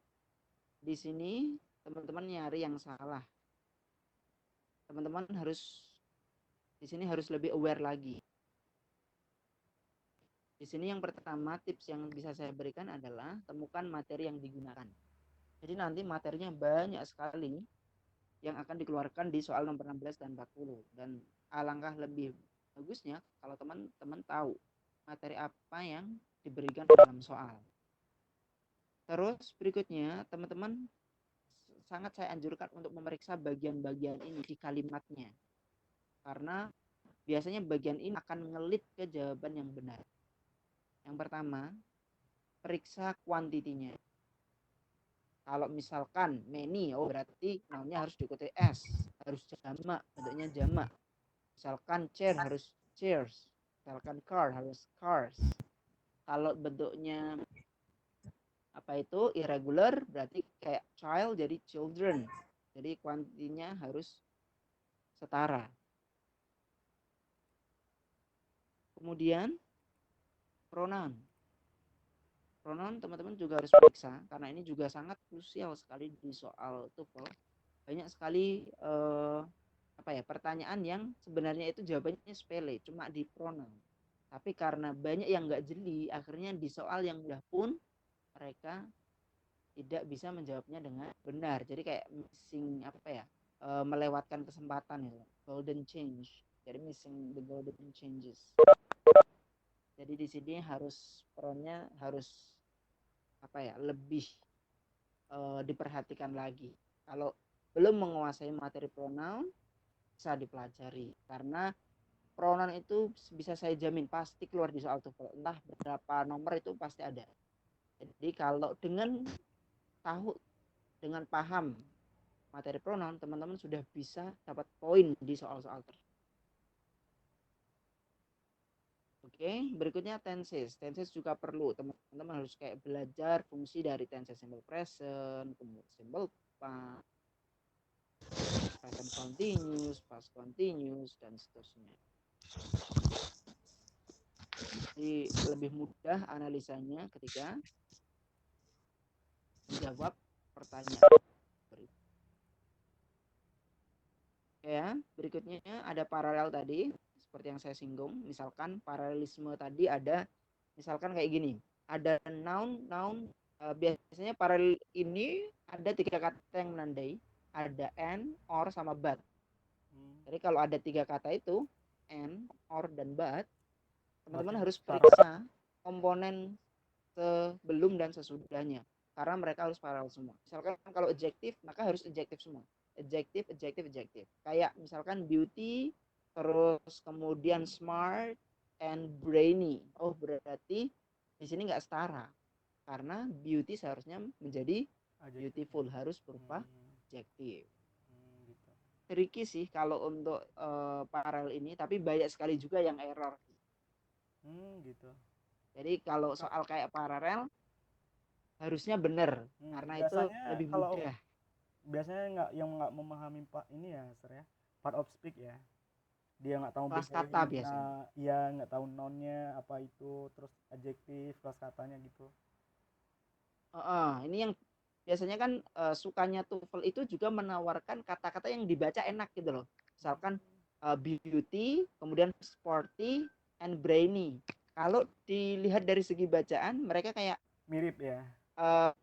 di sini teman-teman nyari yang salah. Teman-teman harus di sini harus lebih aware lagi. Di sini yang pertama tips yang bisa saya berikan adalah temukan materi yang digunakan. Jadi nanti materinya banyak sekali yang akan dikeluarkan di soal nomor 16 dan 40. Dan alangkah lebih bagusnya kalau teman-teman tahu materi apa yang diberikan dalam soal. Terus berikutnya teman-teman sangat saya anjurkan untuk memeriksa bagian-bagian ini di kalimatnya. Karena biasanya bagian ini akan ngelit ke jawaban yang benar. Yang pertama, periksa kuantitinya. Kalau misalkan many, oh berarti nounnya harus diikuti s, harus jamak, bentuknya jamak. Misalkan chair harus chairs, misalkan car harus cars. Kalau bentuknya apa itu irregular berarti kayak child jadi children. Jadi kuantitinya harus setara. Kemudian pronoun. Pronoun teman-teman juga harus periksa karena ini juga sangat krusial sekali di soal TOEFL. Banyak sekali pertanyaan yang sebenarnya itu jawabannya sepele, cuma di pronoun. Tapi karena banyak yang nggak jeli, akhirnya di soal yang mudah pun mereka tidak bisa menjawabnya dengan benar. Jadi kayak missing melewatkan kesempatan ya, golden change. Jadi missing the golden changes. Jadi di sini harus perannya harus lebih diperhatikan lagi. Kalau belum menguasai materi pronoun bisa dipelajari karena pronoun itu bisa saya jamin pasti keluar di soal TOEFL. Entah berapa nomor itu pasti ada. Jadi kalau dengan paham materi pronoun, teman-teman sudah bisa dapat poin di soal-soal tersebut. Oke, berikutnya tenses. Tenses juga perlu. Teman-teman harus kayak belajar fungsi dari tenses simple present, kemudian simple past, present continuous, past continuous, dan seterusnya. Jadi lebih mudah analisanya ketika menjawab pertanyaan. Ya, berikutnya ada paralel tadi seperti yang saya singgung. Misalkan paralelisme tadi ada misalkan kayak gini. Ada noun biasanya paralel ini ada 3 kata yang menandai, ada and, or, sama but. Jadi kalau ada 3 kata itu and, or, dan but, teman-teman harus periksa komponen sebelum dan sesudahnya karena mereka harus paralel semua. Misalkan kalau adjektif maka harus adjektif semua. Adjektif. Kayak misalkan beauty, terus kemudian smart and brainy. Oh, berarti di sini nggak setara. Karena beauty seharusnya menjadi beautiful, harus berupa adjektif. Gitu. Tricky sih kalau untuk paralel ini, tapi banyak sekali juga yang error. Gitu. Jadi kalau soal kayak paralel harusnya benar karena itu lebih mudah. Biasanya nggak memahami pak ini ya, Sir ya, part of speak ya. Dia nggak tahu Kelas kata biasanya. Iya, nggak tahu nounnya apa itu, terus adjektif, kelas katanya gitu. Ini yang biasanya kan sukanya TOEFL itu juga menawarkan kata-kata yang dibaca enak gitu loh. Misalkan beauty, kemudian sporty, and brainy. Kalau dilihat dari segi bacaan, mereka kayak mirip ya.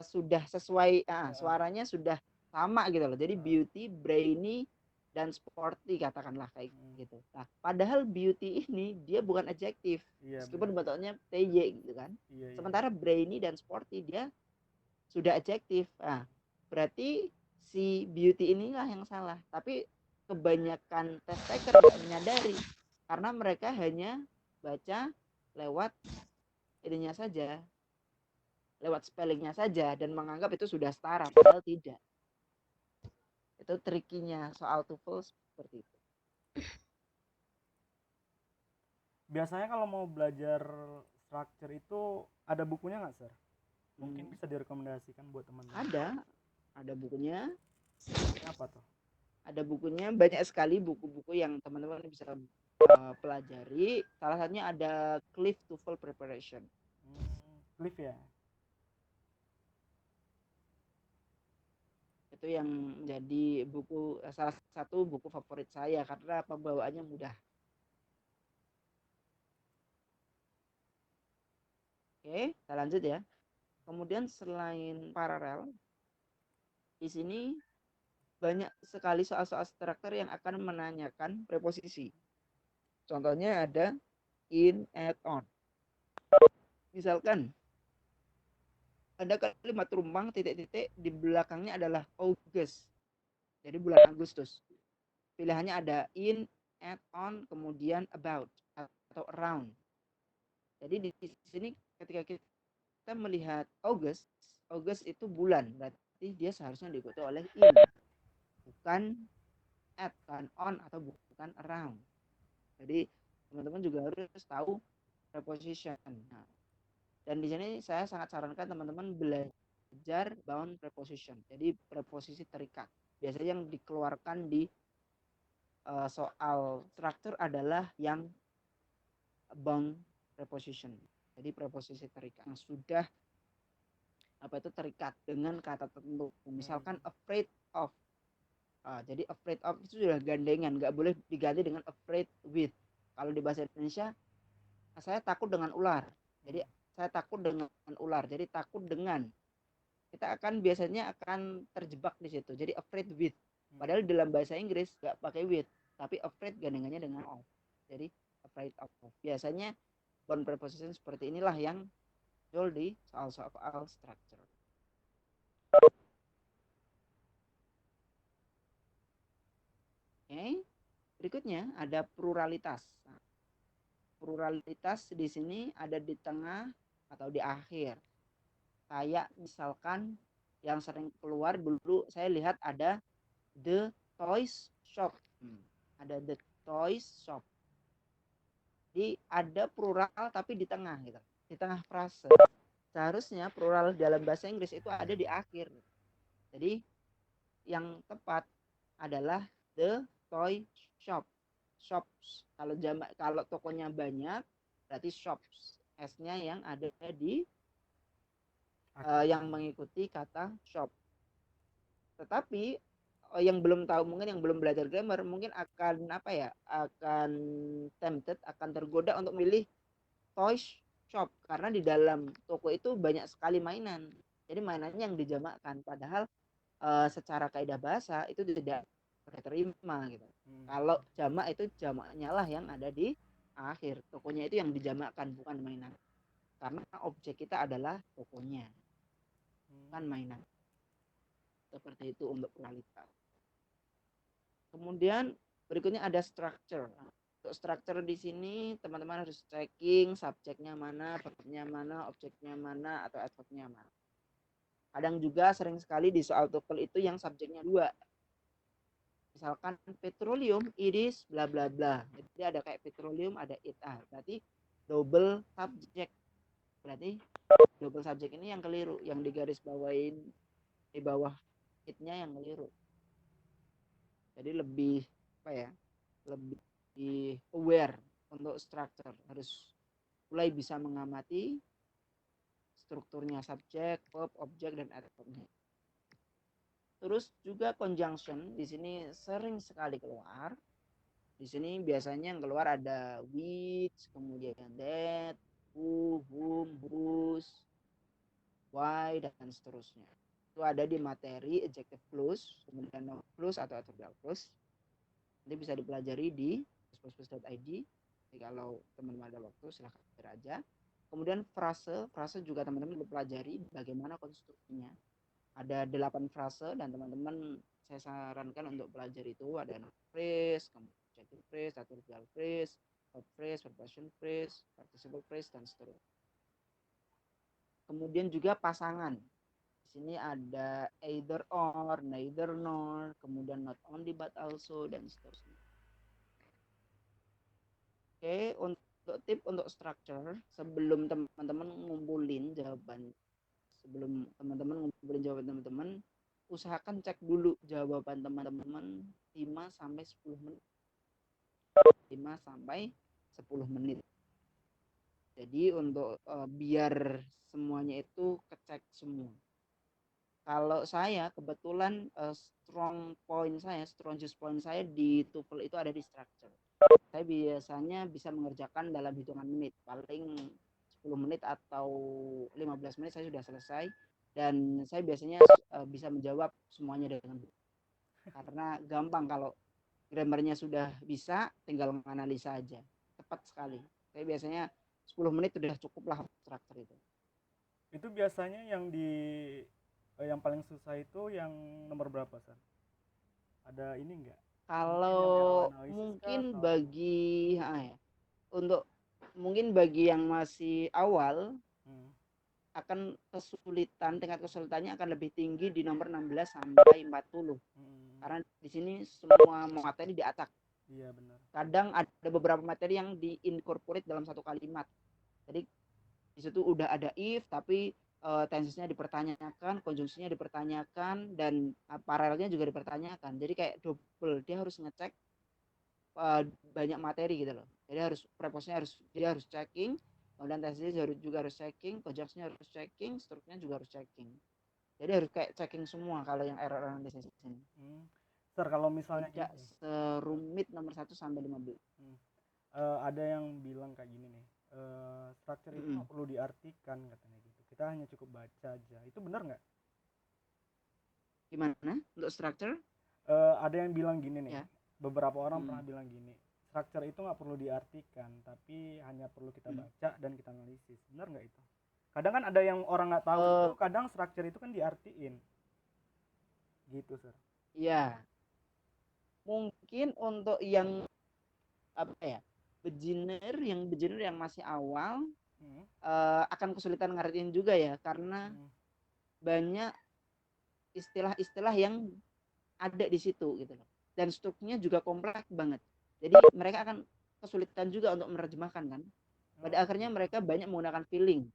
Sudah sesuai, suaranya sudah sama gitu loh. Jadi beauty, brainy, dan sporty katakanlah kayak gitu. Nah, padahal beauty ini dia bukan adjektif, meskipun bentuknya TY gitu kan. Sementara brainy dan sporty dia sudah adjektif. Nah, berarti si beauty inilah yang salah. Tapi kebanyakan test taker tidak menyadari karena mereka hanya baca lewat ininya saja, lewat spellingnya saja dan menganggap itu sudah setara, padahal tidak. Itu trikinya soal TOEFL seperti itu. Biasanya kalau mau belajar structure itu ada bukunya nggak, Sir? Mungkin bisa direkomendasikan buat teman-teman. Ada bukunya. Apa tuh? Ada bukunya, banyak sekali buku-buku yang teman-teman bisa pelajari. Salah satunya ada Cliff TOEFL Preparation. Cliff ya? Itu yang menjadi buku, salah satu buku favorit saya karena pembawaannya mudah. Oke, kita lanjut ya. Kemudian selain paralel, di sini banyak sekali soal-soal struktur yang akan menanyakan preposisi. Contohnya ada in, at, on. Misalkan ada kalimat rumpang titik-titik di belakangnya adalah August. Jadi bulan Agustus. Pilihannya ada in, at, on, kemudian about atau around. Jadi di sini ketika kita melihat August itu bulan, berarti dia seharusnya diikuti oleh in, bukan at, bukan on, atau bukan around. Jadi teman-teman juga harus tahu preposition. Nah, dan di sini saya sangat sarankan teman-teman belajar belajar bound preposition. Jadi preposisi terikat. Biasanya yang dikeluarkan di soal structure adalah yang bound preposition. Jadi preposisi terikat yang sudah terikat dengan kata tertentu. Misalkan afraid of. Jadi afraid of itu sudah gandengan, nggak boleh diganti dengan afraid with. Kalau di bahasa Indonesia, saya takut dengan ular. Jadi saya takut dengan ular. Jadi takut dengan. Kita akan biasanya akan terjebak di situ. Jadi afraid with. Padahal dalam bahasa Inggris nggak pakai with, tapi afraid gandengannya dengan of. Jadi afraid of. Biasanya bound preposition seperti inilah yang muncul di soal-soal structure. Oke. Berikutnya ada pluralitas. Nah, pluralitas di sini ada di tengah atau di akhir. Kayak misalkan yang sering keluar dulu saya lihat ada the toys shop. Ada the toys shop. Jadi ada plural tapi di tengah gitu. Di tengah frase. Seharusnya plural dalam bahasa Inggris itu ada di akhir. Jadi yang tepat adalah the toy shop. Shops. Kalau tokonya banyak berarti shops. S-nya yang ada di yang mengikuti kata shop. Tetapi yang belum tahu, mungkin yang belum belajar grammar mungkin akan akan tempted, akan tergoda untuk milih toy shop karena di dalam toko itu banyak sekali mainan. Jadi mainannya yang dijamakkan, padahal secara kaidah bahasa itu tidak terima gitu. Kalau jamak itu jamaknya lah yang ada di akhir, tokonya itu yang dijamakkan bukan mainan. Karena objek kita adalah tokonya, bukan mainan. Seperti itu untuk pluralitas. Kemudian berikutnya ada structure. Untuk structure di sini teman-teman harus checking subjeknya mana, verbnya mana, objeknya mana, atau adverbnya mana. Kadang juga sering sekali di soal TOEFL itu yang subjeknya 2. Misalkan petroleum, it is bla bla bla. Jadi ada kayak petroleum, ada it are. Berarti double subject. Berarti double subject ini yang keliru, yang digaris bawain di bawah it-nya yang keliru. Jadi lebih lebih aware untuk structure, harus mulai bisa mengamati strukturnya subjek, verb, objek, dan adverbnya. Terus juga conjunction di sini sering sekali keluar. Di sini biasanya yang keluar ada which, kemudian that, who, whom, whose, why, dan seterusnya. Itu ada di materi adjective clause, kemudian noun clause atau adverbial clause. Nanti bisa dipelajari di puspus.id. Jadi kalau teman-teman ada waktu silahkan belajar aja. Kemudian frase juga teman-teman pelajari bagaimana konstruksinya. Ada 8 frase dan teman-teman saya sarankan untuk belajar itu ada phrase, adjective phrase, adverbial phrase, verb phrase, preposition phrase, participle phrase, dan seterusnya. Kemudian juga pasangan. Di sini ada either or, neither nor, kemudian not only but also, dan seterusnya. Oke, untuk tip untuk structure, sebelum teman-teman ngumpulin jawaban teman-teman, usahakan cek dulu jawaban teman-teman 5 sampai 10 menit. 5 sampai 10 menit. Jadi untuk biar semuanya itu kecek semua. Kalau saya kebetulan strongest point saya di TOEFL itu ada di structure. Saya biasanya bisa mengerjakan dalam hitungan menit, paling 10 menit atau 15 menit saya sudah selesai, dan saya biasanya bisa menjawab semuanya dengan karena gampang. Kalau grammarnya sudah bisa, tinggal menganalisa aja, cepat sekali. Saya biasanya 10 menit sudah cukup lah structure itu. Itu biasanya yang paling susah itu yang nomor berapa, San? Ada ini enggak? Kalau mungkin bagi bagi yang masih awal akan tingkat kesulitannya akan lebih tinggi di nomor 16 sampai 40. Karena di sini semua materi diatak. Iya, benar. Kadang ada beberapa materi yang diincorporate dalam satu kalimat. Jadi di situ udah ada if tapi tensesnya dipertanyakan, konjungsinya dipertanyakan, dan paralelnya juga dipertanyakan. Jadi kayak double, dia harus ngecek banyak materi gitu loh. Jadi harus preposnya dia harus checking, kemudian tensesnya juga harus checking, konjungsinya harus checking, strukturnya juga harus checking. Jadi harus kayak checking semua kalau yang error analysis ini. Sir, kalau misalnya Tidak gini, serumit nomor 1 sampai 15. ada yang bilang kayak gini nih, structure itu nggak perlu diartikan katanya gitu. Kita hanya cukup baca aja. Itu benar nggak? Gimana untuk structure? Ada yang bilang gini nih, Ya. beberapa orang pernah bilang gini, structure itu nggak perlu diartikan, tapi hanya perlu kita baca dan kita analisis. Benar nggak itu? Kadang kan ada yang orang nggak tahu itu, kadang structure itu kan diartiin. Gitu, Sir. Iya. Mungkin untuk yang apa ya, beginner yang masih awal akan kesulitan ngertiin juga ya, karena banyak istilah-istilah yang ada di situ gitu loh, dan strukturnya juga kompleks banget. Jadi mereka akan kesulitan juga untuk menerjemahkan kan. Pada akhirnya mereka banyak menggunakan feeling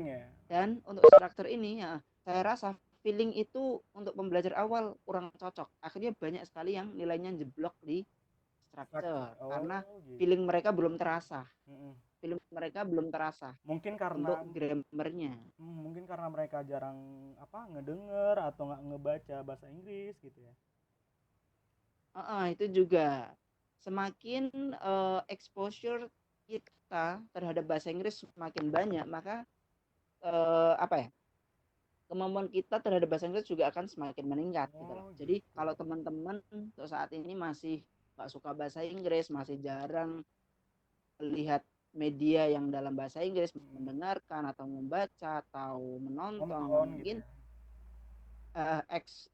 ya. Dan untuk struktur ini ya, saya rasa feeling itu untuk pembelajar awal kurang cocok. Akhirnya banyak sekali yang nilainya jeblok di structure karena gitu. feeling mereka belum terasa. Feeling mereka belum terasa. Mungkin karena untuk grammarnya. Mungkin karena mereka jarang ngedenger atau nggak ngebaca bahasa Inggris gitu ya. Itu juga semakin exposure kita terhadap bahasa Inggris semakin banyak, maka kemampuan kita terhadap bahasa Inggris juga akan semakin meningkat gitu loh. Jadi kalau teman-teman untuk saat ini masih nggak suka bahasa Inggris, masih jarang melihat media yang dalam bahasa Inggris, mendengarkan atau membaca atau menonton, mungkin gitu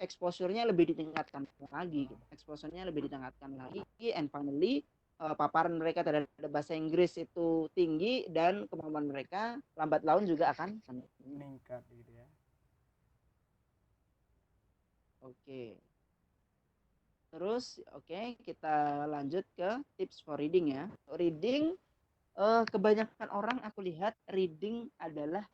exposure-nya lebih ditingkatkan lagi gitu. Exposure-nya lebih ditingkatkan lagi, and finally paparan mereka terhadap bahasa Inggris itu tinggi, dan kemampuan mereka lambat laun juga akan meningkat gitu ya. Oke. Terus kita lanjut ke tips for reading ya. Reading, kebanyakan orang aku lihat reading adalah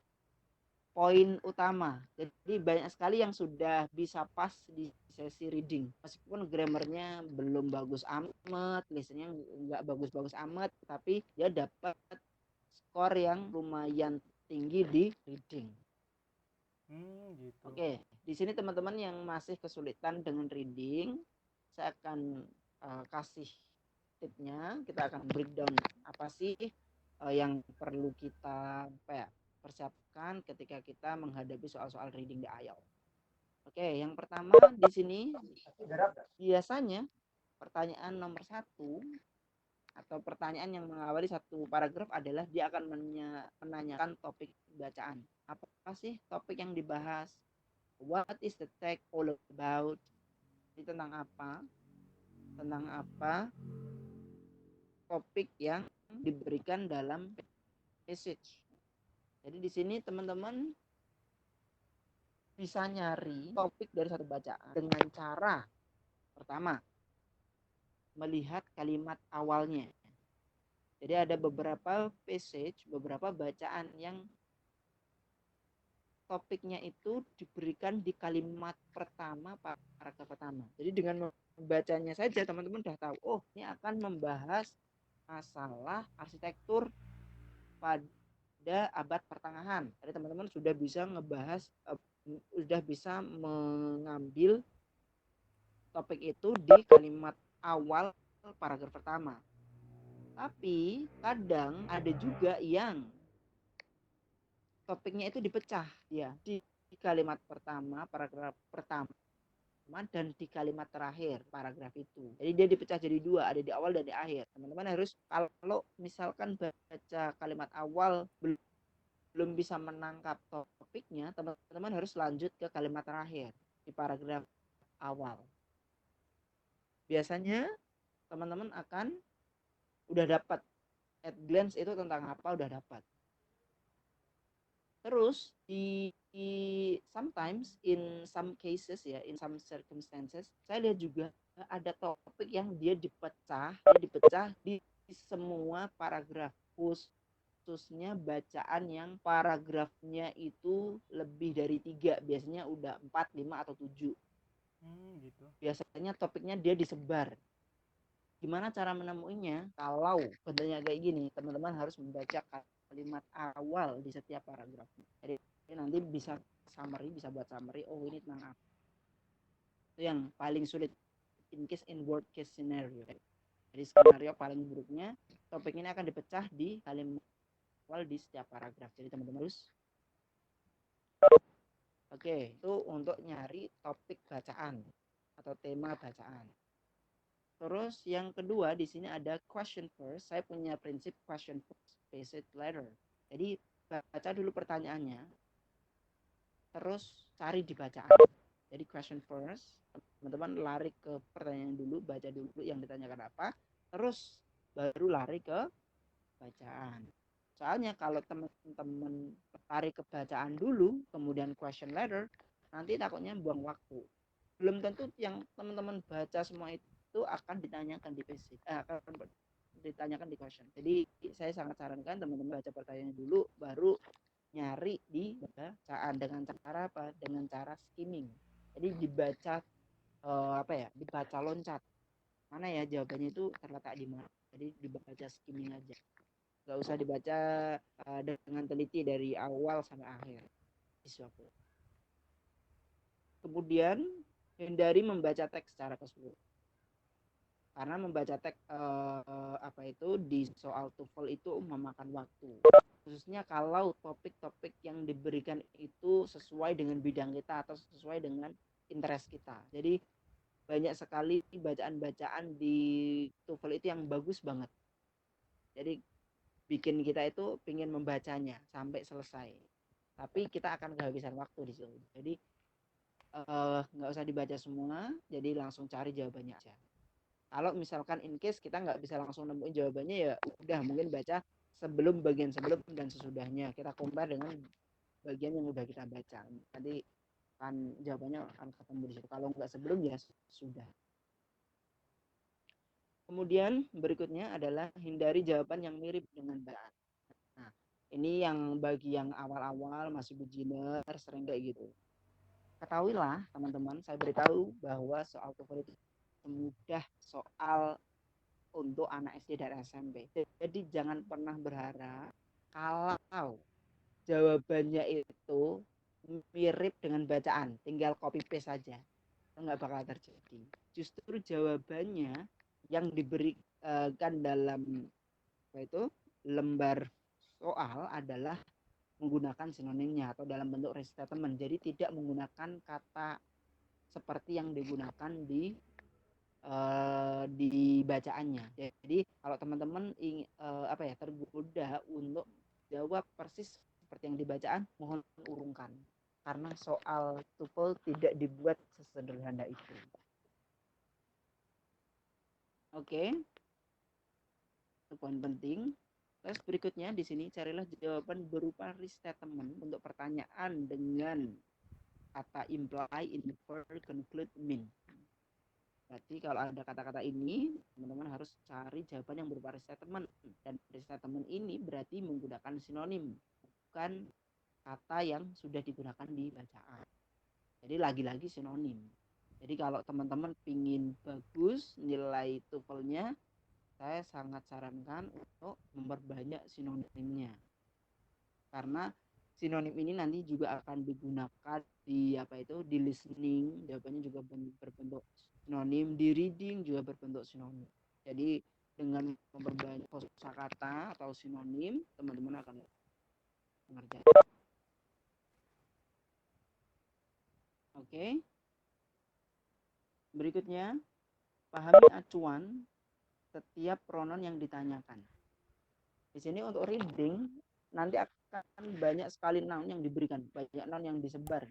poin utama. Jadi banyak sekali yang sudah bisa pas di sesi reading. Meskipun grammarnya belum bagus amat, listennya nggak bagus-bagus amat, tapi dia dapat skor yang lumayan tinggi di reading. Gitu. Oke, di sini teman-teman yang masih kesulitan dengan reading, saya akan kasih tipnya. Kita akan breakdown apa sih yang perlu kita persiapkan ketika kita menghadapi soal-soal reading di IELTS. Oke, yang pertama di sini biasanya pertanyaan nomor 1 atau pertanyaan yang mengawali satu paragraf adalah dia akan menanyakan topik bacaan. Apa sih topik yang dibahas? What is the text all about? Ini tentang apa? Tentang apa topik yang diberikan dalam passage. Jadi di sini teman-teman bisa nyari topik dari satu bacaan dengan cara pertama melihat kalimat awalnya. Jadi ada beberapa passage, beberapa bacaan yang topiknya itu diberikan di kalimat pertama, paragraf pertama. Jadi dengan membacanya saja teman-teman sudah tahu, oh ini akan membahas masalah arsitektur pada abad pertengahan. Jadi teman-teman sudah bisa sudah bisa mengambil topik itu di kalimat awal paragraf pertama. Tapi kadang ada juga yang topiknya itu dipecah ya di kalimat pertama, paragraf pertama, dan di kalimat terakhir paragraf itu. Jadi dia dipecah jadi dua, ada di awal dan di akhir. Teman-teman harus, kalau misalkan baca kalimat awal belum bisa menangkap topiknya, teman-teman harus lanjut ke kalimat terakhir di paragraf awal. Biasanya teman-teman akan udah dapat at glance itu tentang apa, udah dapat. Terus sometimes in some cases ya, in some circumstances, saya lihat juga ada topik yang dia dipecah di semua paragraf, khusus khususnya bacaan yang paragrafnya itu lebih dari 3, biasanya udah 4, 5 atau 7. Gitu. Biasanya topiknya dia disebar. Gimana cara menemuinya? Kalau bentuknya kayak gini, teman-teman harus membaca kalimat awal di setiap paragraf. Jadi nanti bisa summary, bisa buat summary, oh ini tentang apa. Itu yang paling sulit in worst case scenario. Jadi skenario paling buruknya, topik ini akan dipecah di kalimat awal di setiap paragraf. Jadi teman-teman harus Oke, itu untuk nyari topik bacaan atau tema bacaan. Terus yang kedua di sini ada question first. Saya punya prinsip question first, basic letter. Jadi baca dulu pertanyaannya, terus cari di bacaan. Jadi question first, teman-teman lari ke pertanyaan dulu, baca dulu yang ditanyakan apa, terus baru lari ke bacaan. Soalnya kalau teman-teman lari ke bacaan dulu, kemudian question letter, nanti takutnya buang waktu. Belum tentu yang teman-teman baca semua itu akan ditanyakan di basic, akan ditanyakan di question. Jadi saya sangat sarankan teman-teman baca pertanyaan dulu, baru nyari di bacaan. Dengan cara apa? Dengan cara skimming. Jadi dibaca dibaca loncat. Mana ya jawabannya itu terletak di mana. Jadi dibaca skimming aja. Gak usah dibaca dengan teliti dari awal sampai akhir. Kemudian hindari membaca teks secara keseluruhan. Karena membaca teks di soal TOEFL itu memakan waktu. Khususnya kalau topik-topik yang diberikan itu sesuai dengan bidang kita atau sesuai dengan interest kita. Jadi banyak sekali bacaan-bacaan di TOEFL itu yang bagus banget. Jadi bikin kita itu ingin membacanya sampai selesai. Tapi kita akan kehabisan waktu di situ. Jadi nggak usah dibaca semua, jadi langsung cari jawabannya aja. Kalau misalkan in case kita nggak bisa langsung nemuin jawabannya, ya udah mungkin baca sebelum bagian sebelum dan sesudahnya. Kita compare dengan bagian yang udah kita baca. Nanti kan jawabannya akan ketemu di situ. Kalau nggak sebelum ya sudah. Kemudian berikutnya adalah hindari jawaban yang mirip dengan bacaan. Nah, ini yang bagi yang awal-awal masih beginner sering kayak gitu. Ketahuilah teman-teman, saya beritahu bahwa soal TOEFL itu semudah soal untuk anak SD dan SMP. Jadi jangan pernah berharap kalau jawabannya itu mirip dengan bacaan, tinggal copy paste saja. Itu nggak bakal terjadi. Justru jawabannya yang diberikan dalam lembar soal adalah menggunakan sinonimnya atau dalam bentuk restatement. Jadi tidak menggunakan kata seperti yang digunakan di bacaannya. Jadi kalau teman-teman tergoda untuk jawab persis seperti yang dibacaan, mohon urungkan. Karena soal TOEFL tidak dibuat sesederhana itu. Oke. Itu poin penting. Terus berikutnya di sini carilah jawaban berupa restatement untuk pertanyaan dengan kata imply, infer, conclude, mean. Berarti kalau ada kata-kata ini, teman-teman harus cari jawaban yang berupa restatement. Dan restatement ini berarti menggunakan sinonim, bukan kata yang sudah digunakan di bacaan. Jadi lagi-lagi sinonim. Jadi kalau teman-teman pingin bagus nilai TOEFL-nya, saya sangat sarankan untuk memperbanyak sinonimnya. Karena sinonim ini nanti juga akan digunakan di listening, jawabannya juga berbentuk sinonim, di reading juga berbentuk sinonim. Jadi dengan memperbanyak kosakata atau sinonim, teman-teman akan mengerjakan. Oke. Berikutnya, pahami acuan setiap pronoun yang ditanyakan. Di sini untuk reading nanti akan banyak sekali noun yang diberikan, banyak noun yang disebar.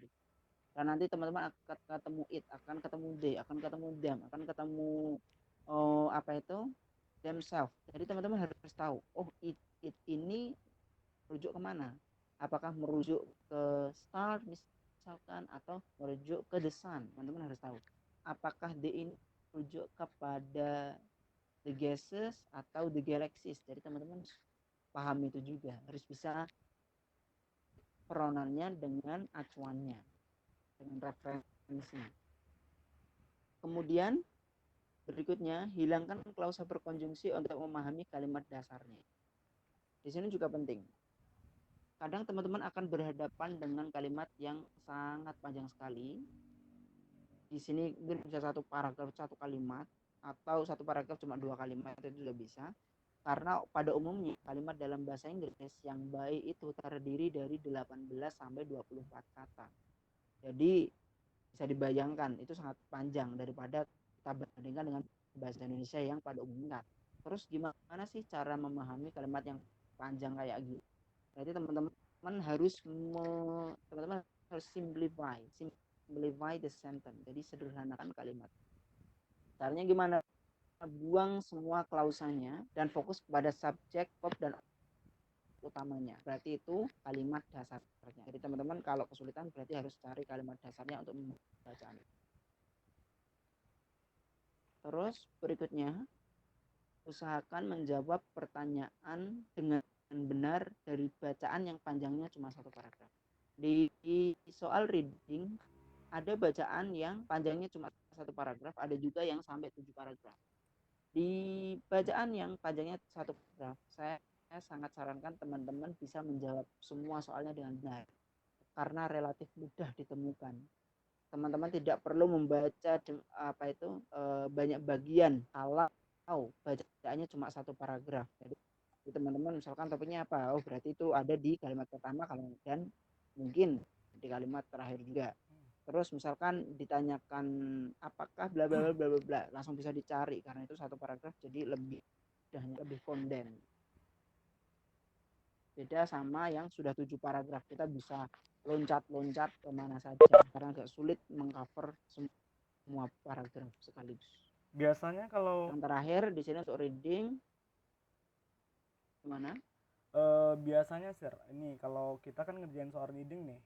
Dan nanti teman-teman akan ketemu it, akan ketemu they, akan ketemu them, akan ketemu themselves. Jadi teman-teman harus tahu, oh it ini merujuk kemana? Apakah merujuk ke star misalkan atau merujuk ke the sun? Teman-teman harus tahu. Apakah they ini merujuk kepada the gases atau the galaxies. Jadi teman-teman paham itu juga, harus bisa peronannya dengan acuannya, dengan referensinya. Kemudian berikutnya, hilangkan klausa berkonjungsi untuk memahami kalimat dasarnya. Di sini juga penting. Kadang teman-teman akan berhadapan dengan kalimat yang sangat panjang sekali. Di sini bisa satu paragraf satu kalimat, atau satu paragraf cuma 2 kalimat, itu sudah bisa. Karena pada umumnya kalimat dalam bahasa Inggris yang baik itu terdiri dari 18 sampai 24 kata. Jadi bisa dibayangkan itu sangat panjang daripada kita bandingkan dengan bahasa Indonesia yang pada umumnya. Terus gimana sih cara memahami kalimat yang panjang kayak gitu? Berarti teman-teman harus simplify the sentence. Jadi sederhanakan kalimat. Caranya gimana? Buang semua klausanya dan fokus pada subjek, verb, dan utamanya. Berarti itu kalimat dasarnya. Jadi teman-teman kalau kesulitan berarti harus cari kalimat dasarnya untuk membacanya. Terus berikutnya, usahakan menjawab pertanyaan dengan benar dari bacaan yang panjangnya cuma satu paragraf. Di soal reading ada bacaan yang panjangnya cuma satu paragraf, ada juga yang sampai 7 paragraf. Di bacaan yang panjangnya satu paragraf, saya sangat sarankan teman-teman bisa menjawab semua soalnya dengan benar, karena relatif mudah ditemukan. Teman-teman tidak perlu membaca banyak bagian kalau bacaannya cuma satu paragraf. Jadi teman-teman misalkan topiknya apa, oh berarti itu ada di kalimat pertama dan mungkin di kalimat terakhir juga. Terus misalkan ditanyakan apakah bla bla bla bla bla, langsung bisa dicari karena itu satu paragraf, jadi lebih kondens. Beda sama yang sudah 7 paragraf, kita bisa loncat-loncat kemana saja karena agak sulit mengcover semua paragraf sekaligus. Biasanya kalau yang terakhir di sini untuk reading gimana? Biasanya sir, ini kalau kita kan ngerjain soal reading nih,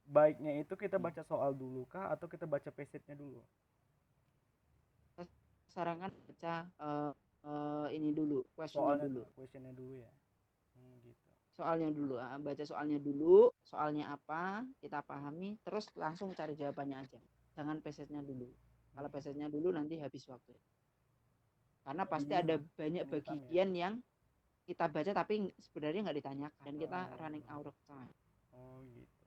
baiknya itu kita baca soal dulu kah atau kita baca passage-nya dulu? Saya sarankan baca ini dulu, questionnya dulu ya. Gitu. Soalnya dulu, baca soalnya dulu, soalnya apa kita pahami, terus langsung cari jawabannya aja, jangan passage-nya dulu. Kalau passage-nya dulu nanti habis waktu, karena pasti ada banyak bagian yang kita baca tapi sebenarnya nggak ditanyakan dan kita running out of time. Oh gitu.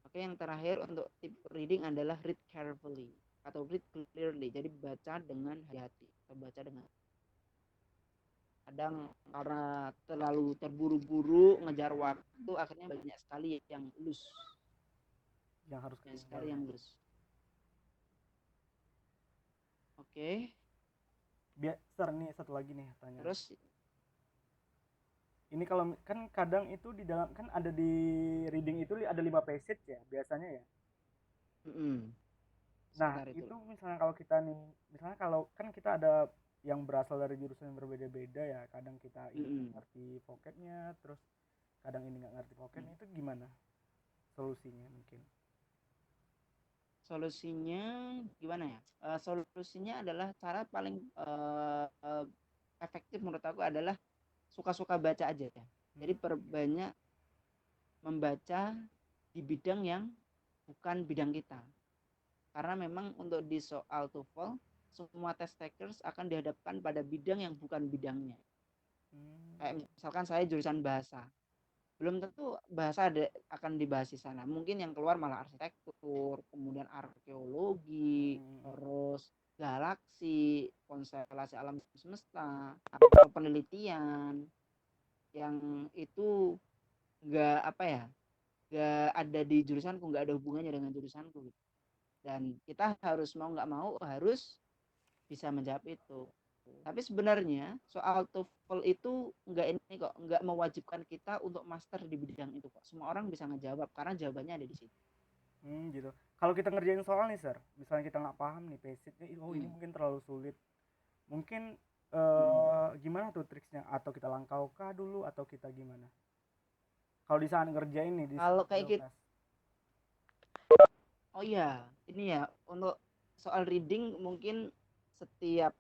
Oke, yang terakhir untuk tip reading adalah read carefully atau read clearly. Jadi baca dengan hati-hati atau baca dengan kadang karena terlalu terburu-buru ngejar waktu akhirnya banyak sekali yang lose. Yang harus banyak sekali yang lose. Oke. Sir, nih satu lagi nih tanya. Terus ini kalau kan kadang itu di dalam kan ada di reading itu ada 5 passage ya biasanya ya. Nah itu misalnya kalau kita nih, misalnya kalau kan kita ada yang berasal dari jurusan yang berbeda-beda ya, kadang kita ini ngerti vocabnya, terus kadang ini nggak ngerti vocabnya, itu gimana solusinya mungkin? Solusinya gimana ya? Solusinya adalah cara paling efektif menurut aku adalah suka-suka baca aja ya. Jadi perbanyak membaca di bidang yang bukan bidang kita. Karena memang untuk di soal TOEFL semua test takers akan dihadapkan pada bidang yang bukan bidangnya. Kayak misalkan saya jurusan bahasa, belum tentu bahasa akan dibahas di sana. Mungkin yang keluar malah arsitektur, kemudian arkeologi, terus galaksi, konstelasi alam semesta, atau penelitian yang itu nggak ada di jurusanku, nggak ada hubungannya dengan jurusanku. Dan kita harus mau nggak mau harus bisa menjawab itu. Tapi sebenarnya soal TOEFL itu nggak mewajibkan kita untuk master di bidang itu kok. Semua orang bisa ngejawab karena jawabannya ada di situ. Gitu. Kalau kita ngerjain soal nih sir, misalnya kita nggak paham nih passage-nya, ini mungkin terlalu sulit. Mungkin gimana tuh triksnya? Atau kita langkaukah dulu atau kita gimana? Kalau di saat ngerjain nih kalau kayak gitu. Oh iya, ini ya untuk soal reading mungkin setiap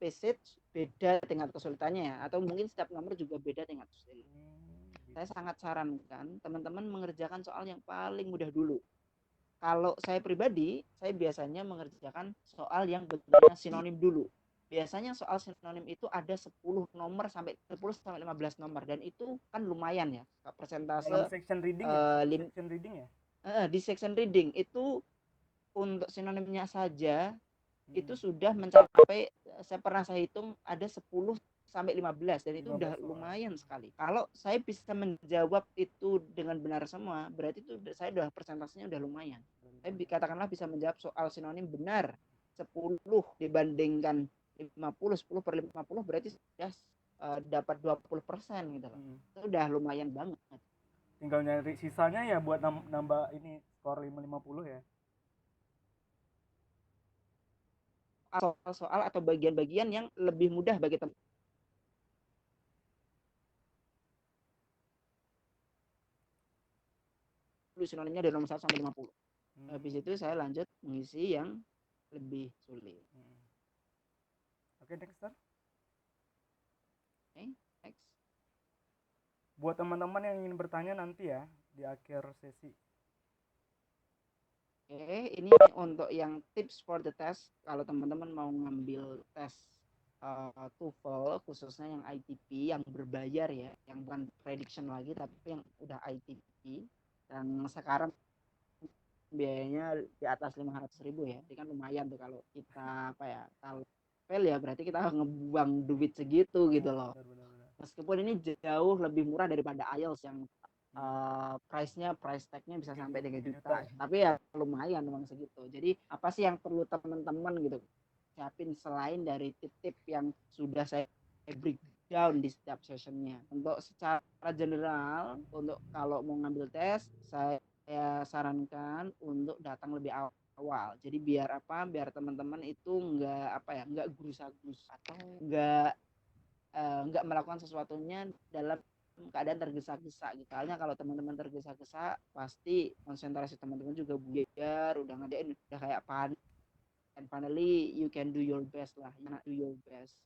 passage beda tingkat kesulitannya ya, atau mungkin setiap nomor juga beda tingkat kesulitan. Saya sangat sarankan teman-teman mengerjakan soal yang paling mudah dulu. Kalau saya pribadi, saya biasanya mengerjakan soal yang bentuknya sinonim dulu. Biasanya soal sinonim itu ada 10 nomor sampai 10 sampai 15 nomor, dan itu kan lumayan ya persentase. Dalam section reading ya? Section reading ya? Di section reading itu untuk sinonimnya saja itu sudah mencapai, saya hitung ada 10 sampai 15, dan itu 15 udah lumayan sekali. Kalau saya bisa menjawab itu dengan benar semua, berarti itu saya udah persentasenya udah lumayan. Saya katakanlah bisa menjawab soal sinonim benar 10 dibandingkan 50, 10 per 50 berarti sudah dapat 20% gitu loh. Itu udah lumayan banget. Tinggal nyari sisanya ya buat nambah ini skor 550 ya. Soal atau bagian-bagian yang lebih mudah bagi teman. Sinonimnya dari nomor 1 sampai 50. Habis itu saya lanjut mengisi yang lebih sulit. Oke, next sir. Next. Buat teman-teman yang ingin bertanya nanti ya di akhir sesi. Ini untuk yang tips for the test. Kalau teman-teman mau ngambil tes TOEFL khususnya yang ITP yang berbayar ya, yang bukan prediction lagi tapi yang udah ITP, dan sekarang biayanya di atas 500.000 ya. Jadi kan lumayan tuh kalau kita kalau fail ya berarti kita ngebuang duit segitu gitu loh. Meskipun ini jauh lebih murah daripada IELTS yang price tag-nya bisa sampai 3 juta. Tapi ya lumayan memang segitu. Jadi apa sih yang perlu teman-teman gitu siapin selain dari tip-tip yang sudah saya breakdown di setiap sessionnya. Untuk secara general, untuk kalau mau ngambil tes, saya sarankan untuk datang lebih awal. Jadi biar biar teman-teman itu nggak gerusa-gerus atau nggak melakukan sesuatunya dalam keadaan tergesa-gesa gitu. Soalnya kalau teman-teman tergesa-gesa pasti konsentrasi teman-teman juga buyar, udah ngadain udah kayak panik. And finally you can do your best lah, you do your best.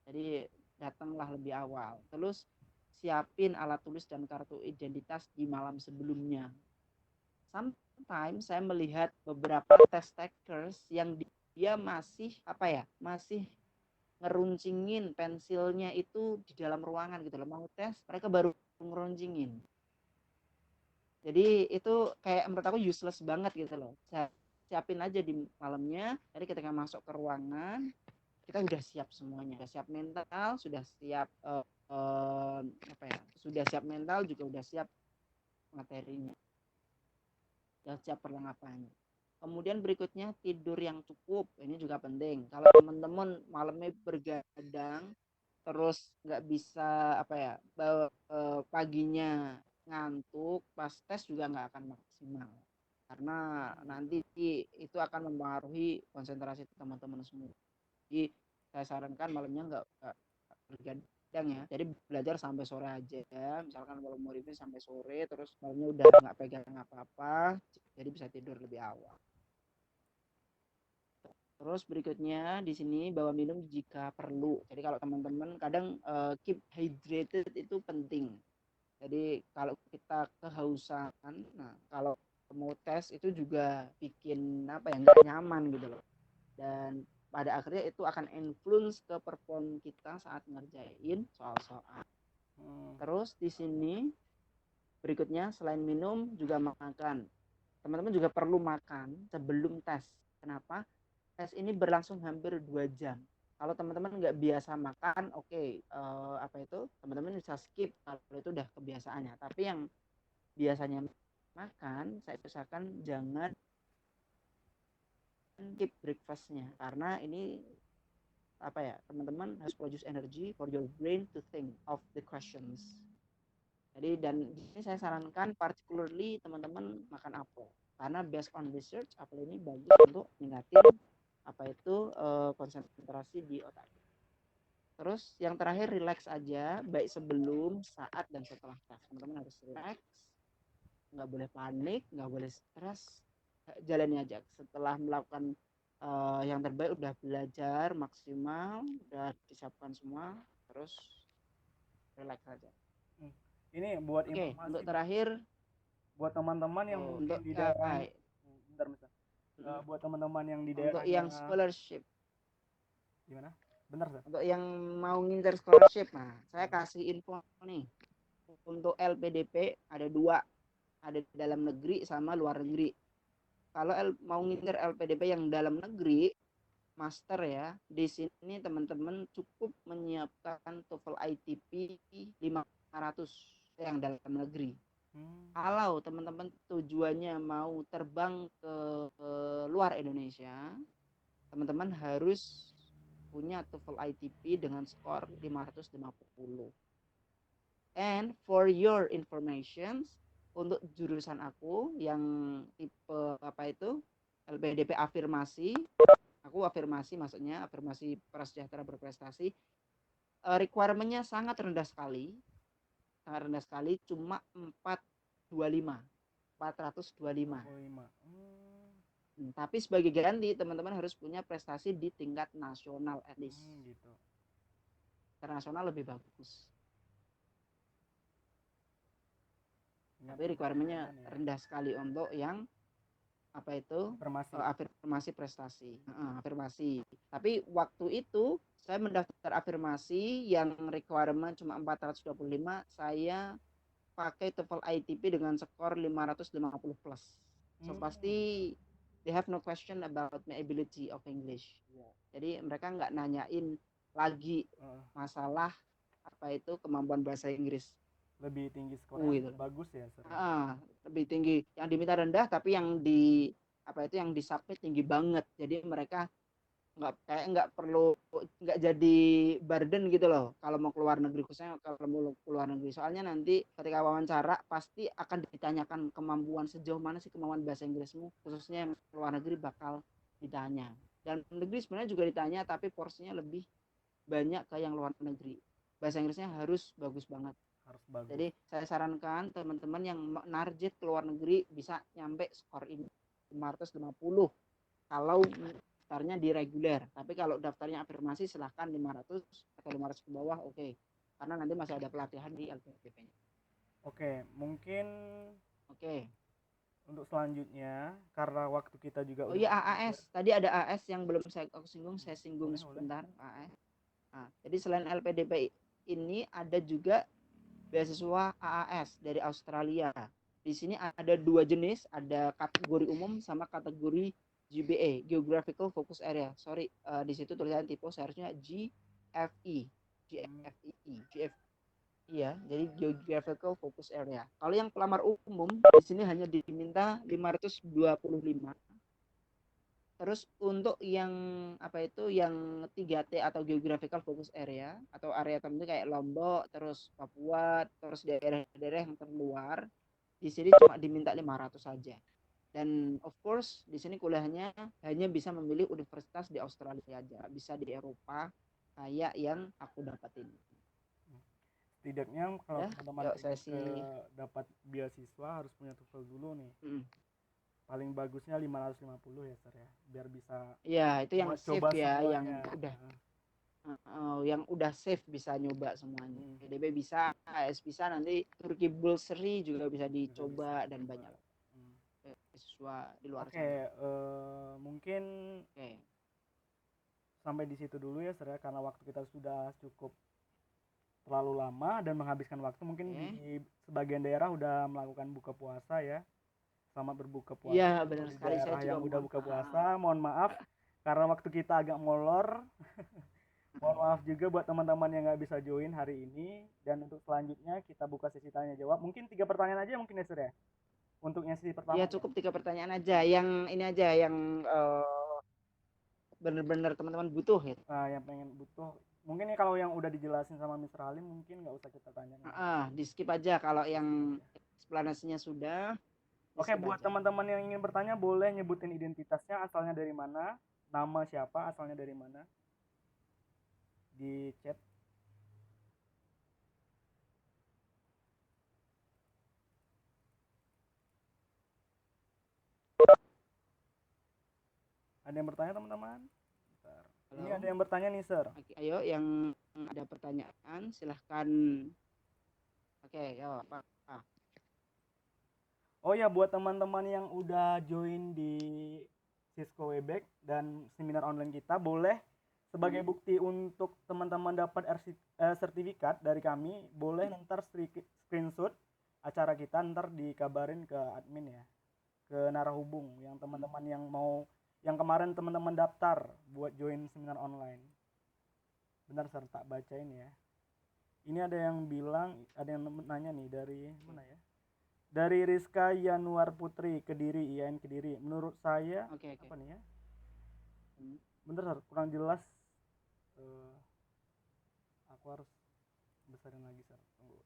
Jadi datanglah lebih awal. Terus siapin alat tulis dan kartu identitas di malam sebelumnya. Sometimes saya melihat beberapa test takers yang dia masih masih ngeruncingin pensilnya itu di dalam ruangan gitu loh, mau tes mereka baru ngeruncingin. Jadi itu kayak menurut aku useless banget gitu loh. Siapin aja di malamnya, jadi ketika masuk ke ruangan kita udah siap semuanya, udah siap mental, sudah siap sudah siap mental, juga udah siap materinya, udah siap perlengkapannya. Kemudian berikutnya tidur yang cukup, ini juga penting. Kalau teman-teman malamnya bergadang terus nggak bisa paginya ngantuk, pas tes juga nggak akan maksimal, karena nanti itu akan mempengaruhi konsentrasi teman-teman semua. Jadi saya sarankan malamnya nggak bergadang ya, jadi belajar sampai sore aja. Misalkan kalau mau review sampai sore, terus malamnya udah nggak pegang apa-apa, jadi bisa tidur lebih awal. Terus berikutnya di sini bawa minum jika perlu. Jadi kalau teman-teman kadang keep hydrated itu penting. Jadi kalau kita kehausan, nah kalau mau tes itu juga bikin nggak nyaman gitu loh. Dan pada akhirnya itu akan influence ke perform kita saat ngerjain soal-soal. Terus di sini berikutnya selain minum juga makan. Teman-teman juga perlu makan sebelum tes. Kenapa? Tes ini berlangsung hampir 2 jam. Kalau teman-teman nggak biasa makan, teman-teman bisa skip kalau itu udah kebiasaannya. Tapi yang biasanya makan, saya usahakan jangan skip breakfastnya, karena ini teman-teman harus produce energy for your brain to think of the questions. Jadi dan ini saya sarankan particularly teman-teman makan apel, karena based on research apel ini bagus untuk meningkatin konsentrasi di otak. Terus yang terakhir relax aja, baik sebelum, saat, dan setelah tes. Teman-teman harus relax, nggak boleh panik, nggak boleh stres, jalani aja. Setelah melakukan yang terbaik udah belajar maksimal, udah disiapkan semua, terus relax saja. Ini buat Oke, untuk informasi terakhir buat teman-teman yang mungkin untuk di daerahnya, bentar bentar. mm, Buat teman-teman yang di untuk daerahnya yang scholarship, gimana? Bentar, Sir. untuk yang mau ngincer scholarship, nah saya kasih info nih. Untuk LPDP ada dua, ada di dalam negeri sama luar negeri. Kalau mau ngincer LPDP yang dalam negeri, master ya, di sini teman-teman cukup menyiapkan TOEFL ITP 500 yang dalam negeri. Kalau teman-teman tujuannya mau terbang ke luar Indonesia, teman-teman harus punya TOEFL ITP dengan skor 550. And for your information, untuk jurusan aku yang tipe apa itu LPDP afirmasi, aku afirmasi maksudnya afirmasi prasejahtera berprestasi, requirement-nya sangat rendah sekali, cuma 425. Tapi sebagai garansi teman-teman harus punya prestasi di tingkat nasional at least. Gitu. Internasional lebih bagus. Tapi requirement-nya rendah sekali untuk yang apa itu afirmasi prestasi, afirmasi. Tapi waktu itu saya mendaftar afirmasi yang requirement cuma 425, saya pakai TOEFL ITP dengan skor 550 plus. So pasti they have no question about my ability of English. Jadi mereka nggak nanyain lagi masalah apa itu kemampuan bahasa Inggris. Lebih tinggi skornya, gitu. Bagus ya, Sir. Lebih tinggi. Yang diminta rendah, tapi yang di apa itu yang disubmit tinggi banget. Jadi mereka nggak perlu, nggak jadi burden gitu loh kalau mau keluar negeri, khususnya kalau mau keluar negeri. Soalnya nanti ketika wawancara pasti akan ditanyakan kemampuan sejauh mana sih kemampuan bahasa Inggrismu, khususnya yang keluar negeri bakal ditanya. Dan negeri sebenarnya juga ditanya, tapi porsinya lebih banyak ke yang luar negeri. Bahasa Inggrisnya harus bagus banget. Harus bagus. Jadi saya sarankan teman-teman yang narjet ke luar negeri bisa nyampe skor ini 550 kalau daftarnya di reguler. Tapi kalau daftarnya afirmasi silahkan 500 atau 500 ke bawah, oke. Karena nanti masih ada pelatihan di LPDP-nya. Oke, mungkin Oke. Untuk selanjutnya, karena waktu kita juga iya AAS. Tadi ada AAS yang belum saya singgung, saya singgung sebentar. AAS. Nah, jadi selain LPDP ini ada juga beasiswa AAS dari Australia. Di sini ada dua jenis, ada kategori umum sama kategori GBA, Geographical Focus Area. Sorry, di situ tulisan tipe seharusnya GFE. Iya, jadi Geographical Focus Area. Kalau yang pelamar umum di sini hanya diminta 525. Terus untuk yang apa itu yang 3T atau Geographical Focus Area atau area tertentu kayak Lombok, terus Papua, terus daerah-daerah yang terluar, di sini cuma diminta 500 saja. Dan of course di sini kuliahnya hanya bisa memilih universitas di Australia aja, bisa di Eropa kayak yang aku dapatin. Setidaknya kalau teman-teman dapat beasiswa harus punya TOEFL dulu nih. Paling bagusnya 550 ya, Sir ya, biar bisa. Iya, itu yang safe ya, semuanya. yang udah yang udah safe bisa nyoba semuanya. PDB bisa, AS bisa, nanti Turki Bursary juga bisa dicoba dan banyak beasiswa di luar sana. Mungkin sampai di situ dulu ya, Sir ya, karena waktu kita sudah cukup terlalu lama dan menghabiskan waktu. Mungkin di sebagian daerah udah melakukan buka puasa ya. Selamat berbuka puasa. Iya, benar sekali. Saya juga yang udah buka puasa, mohon maaf karena waktu kita agak molor. Mohon maaf juga buat teman-teman yang nggak bisa join hari ini. Dan untuk selanjutnya kita buka sesi tanya jawab. Mungkin 3 pertanyaan aja mungkin ya, Sir ya. Untuk yang sesi pertama. Ya cukup 3 pertanyaan aja. Yang ini aja yang benar-benar teman-teman butuh ya. Yang pengen butuh. Mungkin nih kalau yang udah dijelasin sama Mr. Halim mungkin nggak usah kita tanya. Di skip aja kalau yang eksplanasinya sudah. Oke, buat teman-teman yang ingin bertanya boleh nyebutin identitasnya, asalnya dari mana, nama siapa, asalnya dari mana, di chat. Ada yang bertanya teman-teman? Bentar. Ini Halo? ada yang bertanya nih, Sir. Oke, ayo yang ada pertanyaan silahkan. Oke, ya Pak. Oh ya, buat teman-teman yang udah join di Cisco Webex dan seminar online kita, boleh sebagai bukti untuk teman-teman dapat sertifikat dari kami, boleh ntar screenshot acara kita, ntar dikabarin ke admin ya, ke narahubung yang teman-teman yang mau, yang kemarin teman-teman daftar buat join seminar online. Benar, Sir, tak bacain ya. Ini ada yang bilang, ada yang nanya nih dari mana ya? Dari Rizka Yanuar Putri, Kediri, IAIN Kediri. Menurut saya, Oke. apa nih ya? Bentar, Sir, kurang jelas. Aku harus besarin lagi, Sir. Tunggu.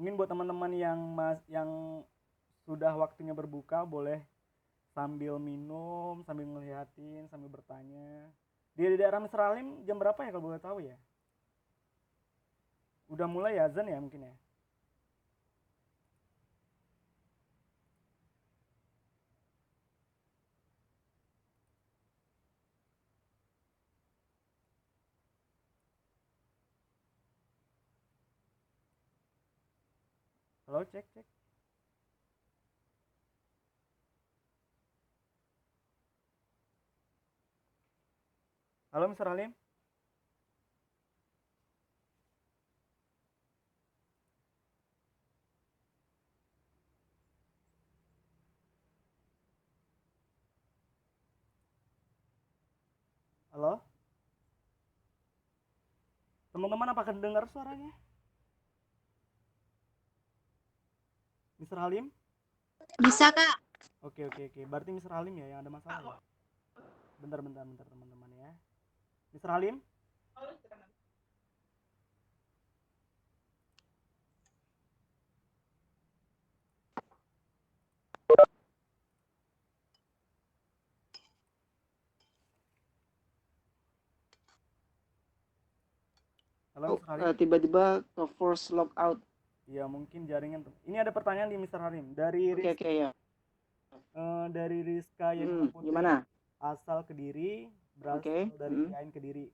Mungkin buat teman-teman yang sudah waktunya berbuka, boleh sambil minum, sambil ngeliatin, sambil bertanya. Di daerah Misralim jam berapa ya kalau boleh tahu ya? Udah mulai ya azan ya mungkin ya? Halo, cek. Halo, Mr. Halim. Halo? Teman-teman apakah dengar suaranya? Mr. Halim? Bisa, Kak. Oke. Berarti Mr. Halim ya yang ada masalah ya? Bentar teman-teman ya. Mr. Halim? Halo, Mr. Halim? Tiba-tiba ke force logout. Ya mungkin jaringan. Ini ada pertanyaan di Mr. Halim dari Oke, ya. dari Rizka yang Putri, Gimana? asal Kediri, berasal Oke. dari IAIN Kediri.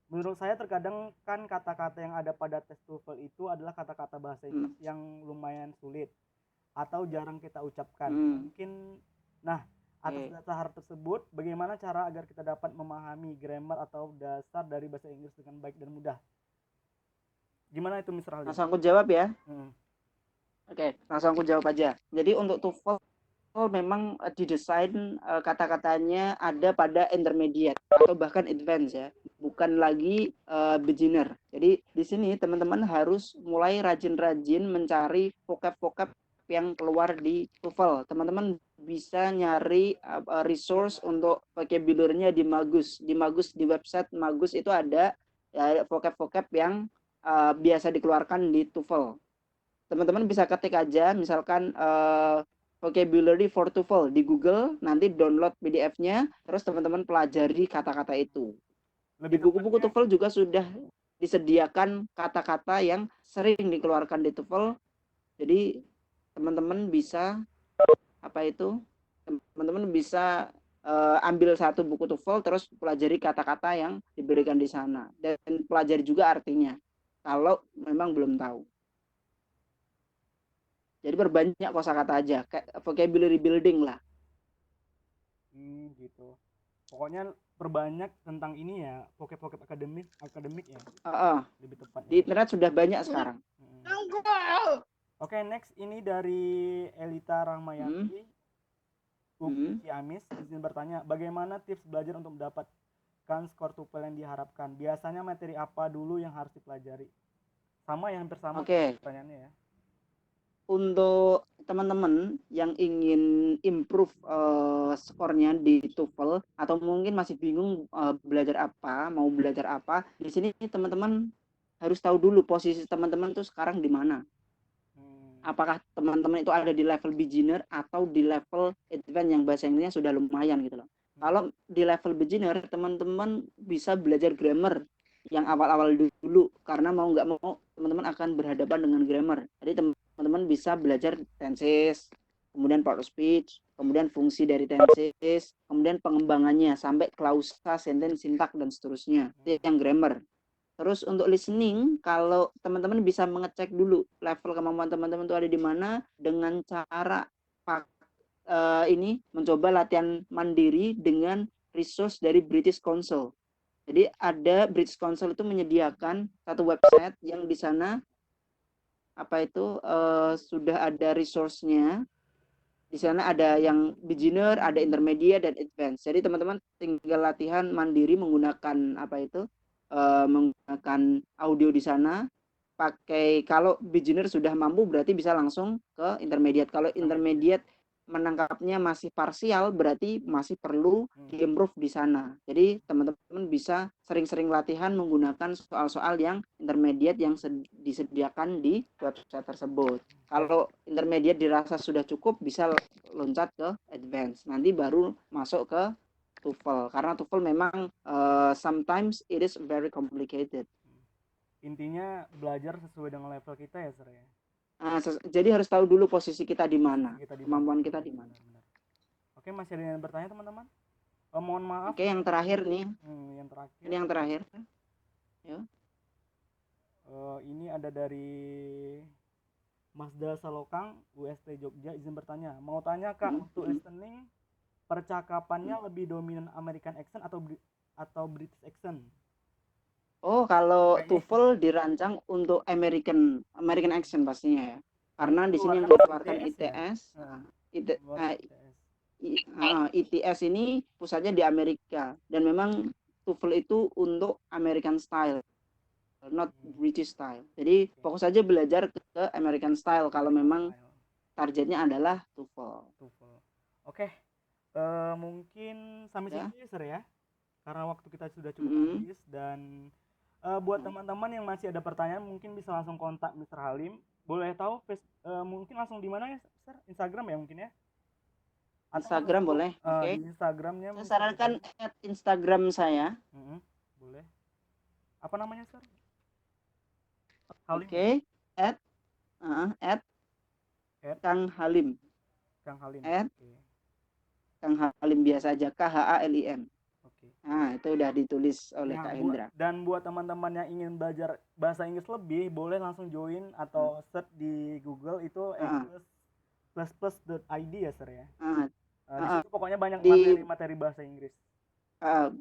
Menurut saya terkadang kan kata-kata yang ada pada tes TOEFL itu adalah kata-kata bahasa Inggris yang lumayan sulit atau jarang kita ucapkan. Mungkin, nah, atas dasar hal tersebut, bagaimana cara agar kita dapat memahami grammar atau dasar dari bahasa Inggris dengan baik dan mudah? Gimana itu, Mr. Halim? Langsung aku jawab ya. Oke, langsung aku jawab aja. Jadi untuk TOEFL memang didesain kata-katanya ada pada intermediate atau bahkan advance ya, bukan lagi beginner. Jadi di sini teman-teman harus mulai rajin-rajin mencari vocab-vocab yang keluar di TOEFL. Teman-teman bisa nyari resource untuk vocabulary-nya di Magus. Di website Magus itu ada ya, vocab-vocab yang biasa dikeluarkan di TOEFL. Teman-teman bisa ketik aja misalkan vocabulary for TOEFL di Google, nanti download PDF-nya, terus teman-teman pelajari kata-kata itu. Di buku-buku TOEFL juga sudah disediakan kata-kata yang sering dikeluarkan di TOEFL. Jadi teman-teman bisa teman-teman bisa ambil satu buku TOEFL terus pelajari kata-kata yang diberikan di sana dan pelajari juga artinya kalau memang belum tahu. Jadi berbanyak kosakata aja, kayak vocabulary building lah. Gitu. Pokoknya perbanyak tentang ini ya, vocab akademik ya. Lebih tepat. Di internet sudah banyak sekarang. Oke, next ini dari Elita Rahmayanti. Ciamis izin bertanya, bagaimana tips belajar untuk mendapatkan skor TOEFL yang diharapkan? Biasanya materi apa dulu yang harus dipelajari? Sama yang hampir sama pertanyaannya ya. Untuk teman-teman yang ingin improve skornya di TOEFL atau mungkin masih bingung mau belajar apa, di sini teman-teman harus tahu dulu posisi teman-teman tuh sekarang di mana. Apakah teman-teman itu ada di level beginner atau di level advance yang bahasa Inggrisnya sudah lumayan gitu loh. Kalau di level beginner, teman-teman bisa belajar grammar yang awal-awal dulu, karena mau nggak mau teman-teman akan berhadapan dengan grammar. Jadi teman-teman bisa belajar tenses, kemudian part of speech, kemudian fungsi dari tenses, kemudian pengembangannya sampai klausa, sentence, sintak dan seterusnya. Itu yang grammar. Terus untuk listening, kalau teman-teman bisa mengecek dulu level kemampuan teman-teman itu ada di mana dengan cara ini mencoba latihan mandiri dengan resource dari British Council. Jadi ada British Council itu menyediakan satu website yang di sana sudah ada resource-nya. Di sana ada yang beginner, ada intermediate dan advance. Jadi teman-teman tinggal latihan mandiri menggunakan menggunakan audio di sana. Kalau beginner sudah mampu berarti bisa langsung ke intermediate. Kalau intermediate menangkapnya masih parsial berarti masih perlu diimprove di sana. Jadi teman-teman bisa sering-sering latihan menggunakan soal-soal yang intermediate yang disediakan di website tersebut. Kalau intermediate dirasa sudah cukup bisa loncat ke advance. Nanti baru masuk ke TOEFL karena TOEFL memang sometimes it is very complicated. Intinya belajar sesuai dengan level kita ya, Sir ya. Jadi harus tahu dulu posisi kita di mana, Kita di kemampuan mana. kita di mana. Benar. Oke, masih ada yang bertanya teman-teman? Mohon maaf. Oke, yang terakhir nih. Yang terakhir. Ini yang terakhir. Ya. Ini ada dari Mazda Salokang, UST Jogja, izin bertanya. Mau tanya Kak, untuk listening percakapannya lebih dominan American accent atau British accent? Oh, kalau TOEFL dirancang untuk American accent pastinya ya. Karena di sini yang dikeluarkan ITS, ITS ini pusatnya di Amerika dan memang TOEFL itu untuk American style, not British style. Jadi fokus saja belajar ke American style kalau memang targetnya adalah TOEFL. Oke, mungkin sampai sini Sir ya, karena waktu kita sudah cukup habis dan buat teman-teman yang masih ada pertanyaan mungkin bisa langsung kontak Mr. Halim. Boleh tahu mungkin langsung di mana ya, Sir? Instagram ya mungkin ya? Instagram boleh. Oke. Di Instagramnya. Saya sarankan Instagram saya. Boleh. Apa namanya, Sir? Oke. Kang Halim. Kang Halim. Kang Halim biasa aja, KHALIM. Nah, itu udah ditulis oleh Kak Hendra. Dan buat teman-teman yang ingin belajar bahasa Inggris lebih, boleh langsung join atau search di Google itu english++.id ya, Sir ya. Di situ pokoknya banyak materi bahasa Inggris.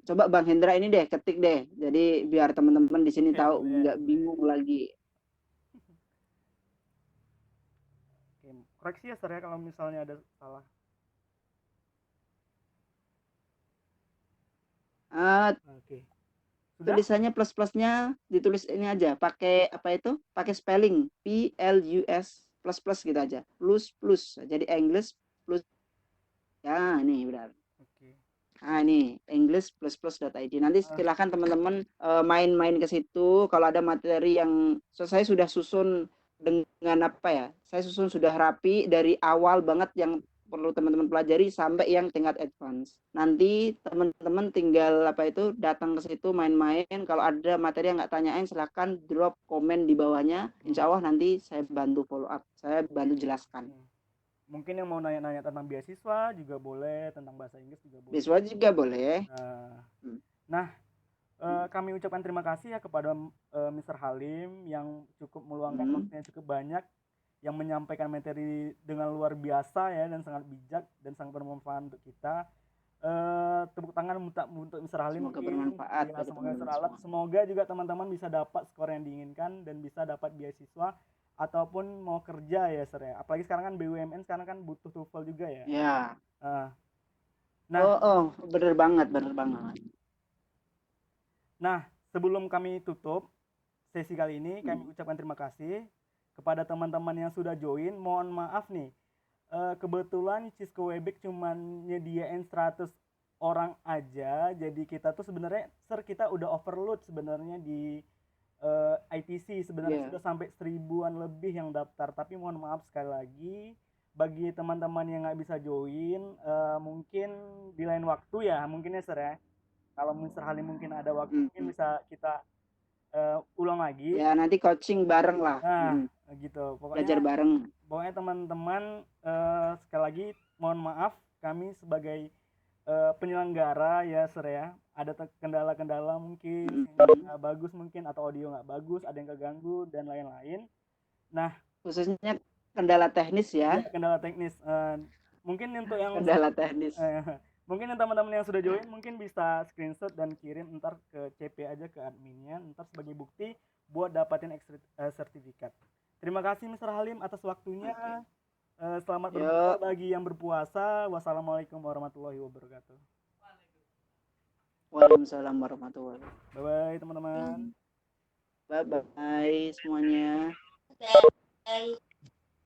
Coba Bang Hendra ini deh, ketik deh. Jadi biar teman-teman di sini tahu, nggak bingung lagi. Koreksi ya, Sir ya, kalau misalnya ada salah. Tulisannya plus-plusnya ditulis ini aja, pakai pakai spelling PLUS plus gitu aja, plus jadi English plus ya, ini benar. Ini english++.id. Nanti silakan teman-teman main-main ke situ. Kalau ada materi yang saya sudah susun dengan saya susun sudah rapi dari awal banget yang perlu teman-teman pelajari sampai yang tingkat advance. Nanti teman-teman tinggal datang ke situ main-main. Kalau ada materi yang nggak tanyain silakan drop komen di bawahnya. Insya Allah nanti saya bantu follow up, saya bantu jelaskan. Mungkin yang mau nanya-nanya tentang beasiswa juga boleh, tentang bahasa Inggris juga boleh. Beasiswa juga boleh. Kami ucapkan terima kasih ya kepada Mr. Halim yang cukup meluangkan waktunya cukup banyak, yang menyampaikan materi dengan luar biasa ya, dan sangat bijak dan sangat bermanfaat untuk kita. Tepuk tangan untuk Mr. Halim. Semoga bermanfaat. Ya, semoga juga teman-teman bisa dapat skor yang diinginkan dan bisa dapat beasiswa ataupun mau kerja ya, Sir ya. Apalagi sekarang kan BUMN sekarang kan butuh TOEFL juga ya. Ya. Bener banget. Nah, sebelum kami tutup sesi kali ini, kami ucapkan terima kasih kepada teman-teman yang sudah join. Mohon maaf nih, kebetulan Cisco Webex cuma nyediain 100 orang aja. Jadi kita tuh sebenarnya, Sir, kita udah overload sebenarnya di ITC. Sebenarnya sudah sampai 1000-an lebih yang daftar. Tapi mohon maaf sekali lagi, bagi teman-teman yang nggak bisa join, mungkin di lain waktu ya, mungkin ya, Sir ya. Kalau Mr. Halim mungkin ada waktu, mungkin bisa kita ulang lagi. Ya, nanti coaching bareng lah. gitu. belajar bareng. Pokoknya teman-teman sekali lagi mohon maaf kami sebagai penyelenggara ya Sir ya, ada kendala-kendala mungkin sinyal nggak bagus mungkin atau audio nggak bagus, ada yang keganggu dan lain-lain. Nah, Khususnya kendala teknis ya. ya kendala teknis. Mungkin untuk yang Kendala teknis. mungkin yang teman-teman yang sudah join mungkin bisa screenshot dan kirim ntar ke CP aja ke adminnya ntar sebagai bukti buat dapatin sertifikat. Terima kasih Mr. Halim atas waktunya. Selamat berbuka bagi yang berpuasa. Wassalamualaikum warahmatullahi wabarakatuh. Waalaikumsalam warahmatullahi wabarakatuh. Bye bye teman-teman. Bye bye semuanya. Bye.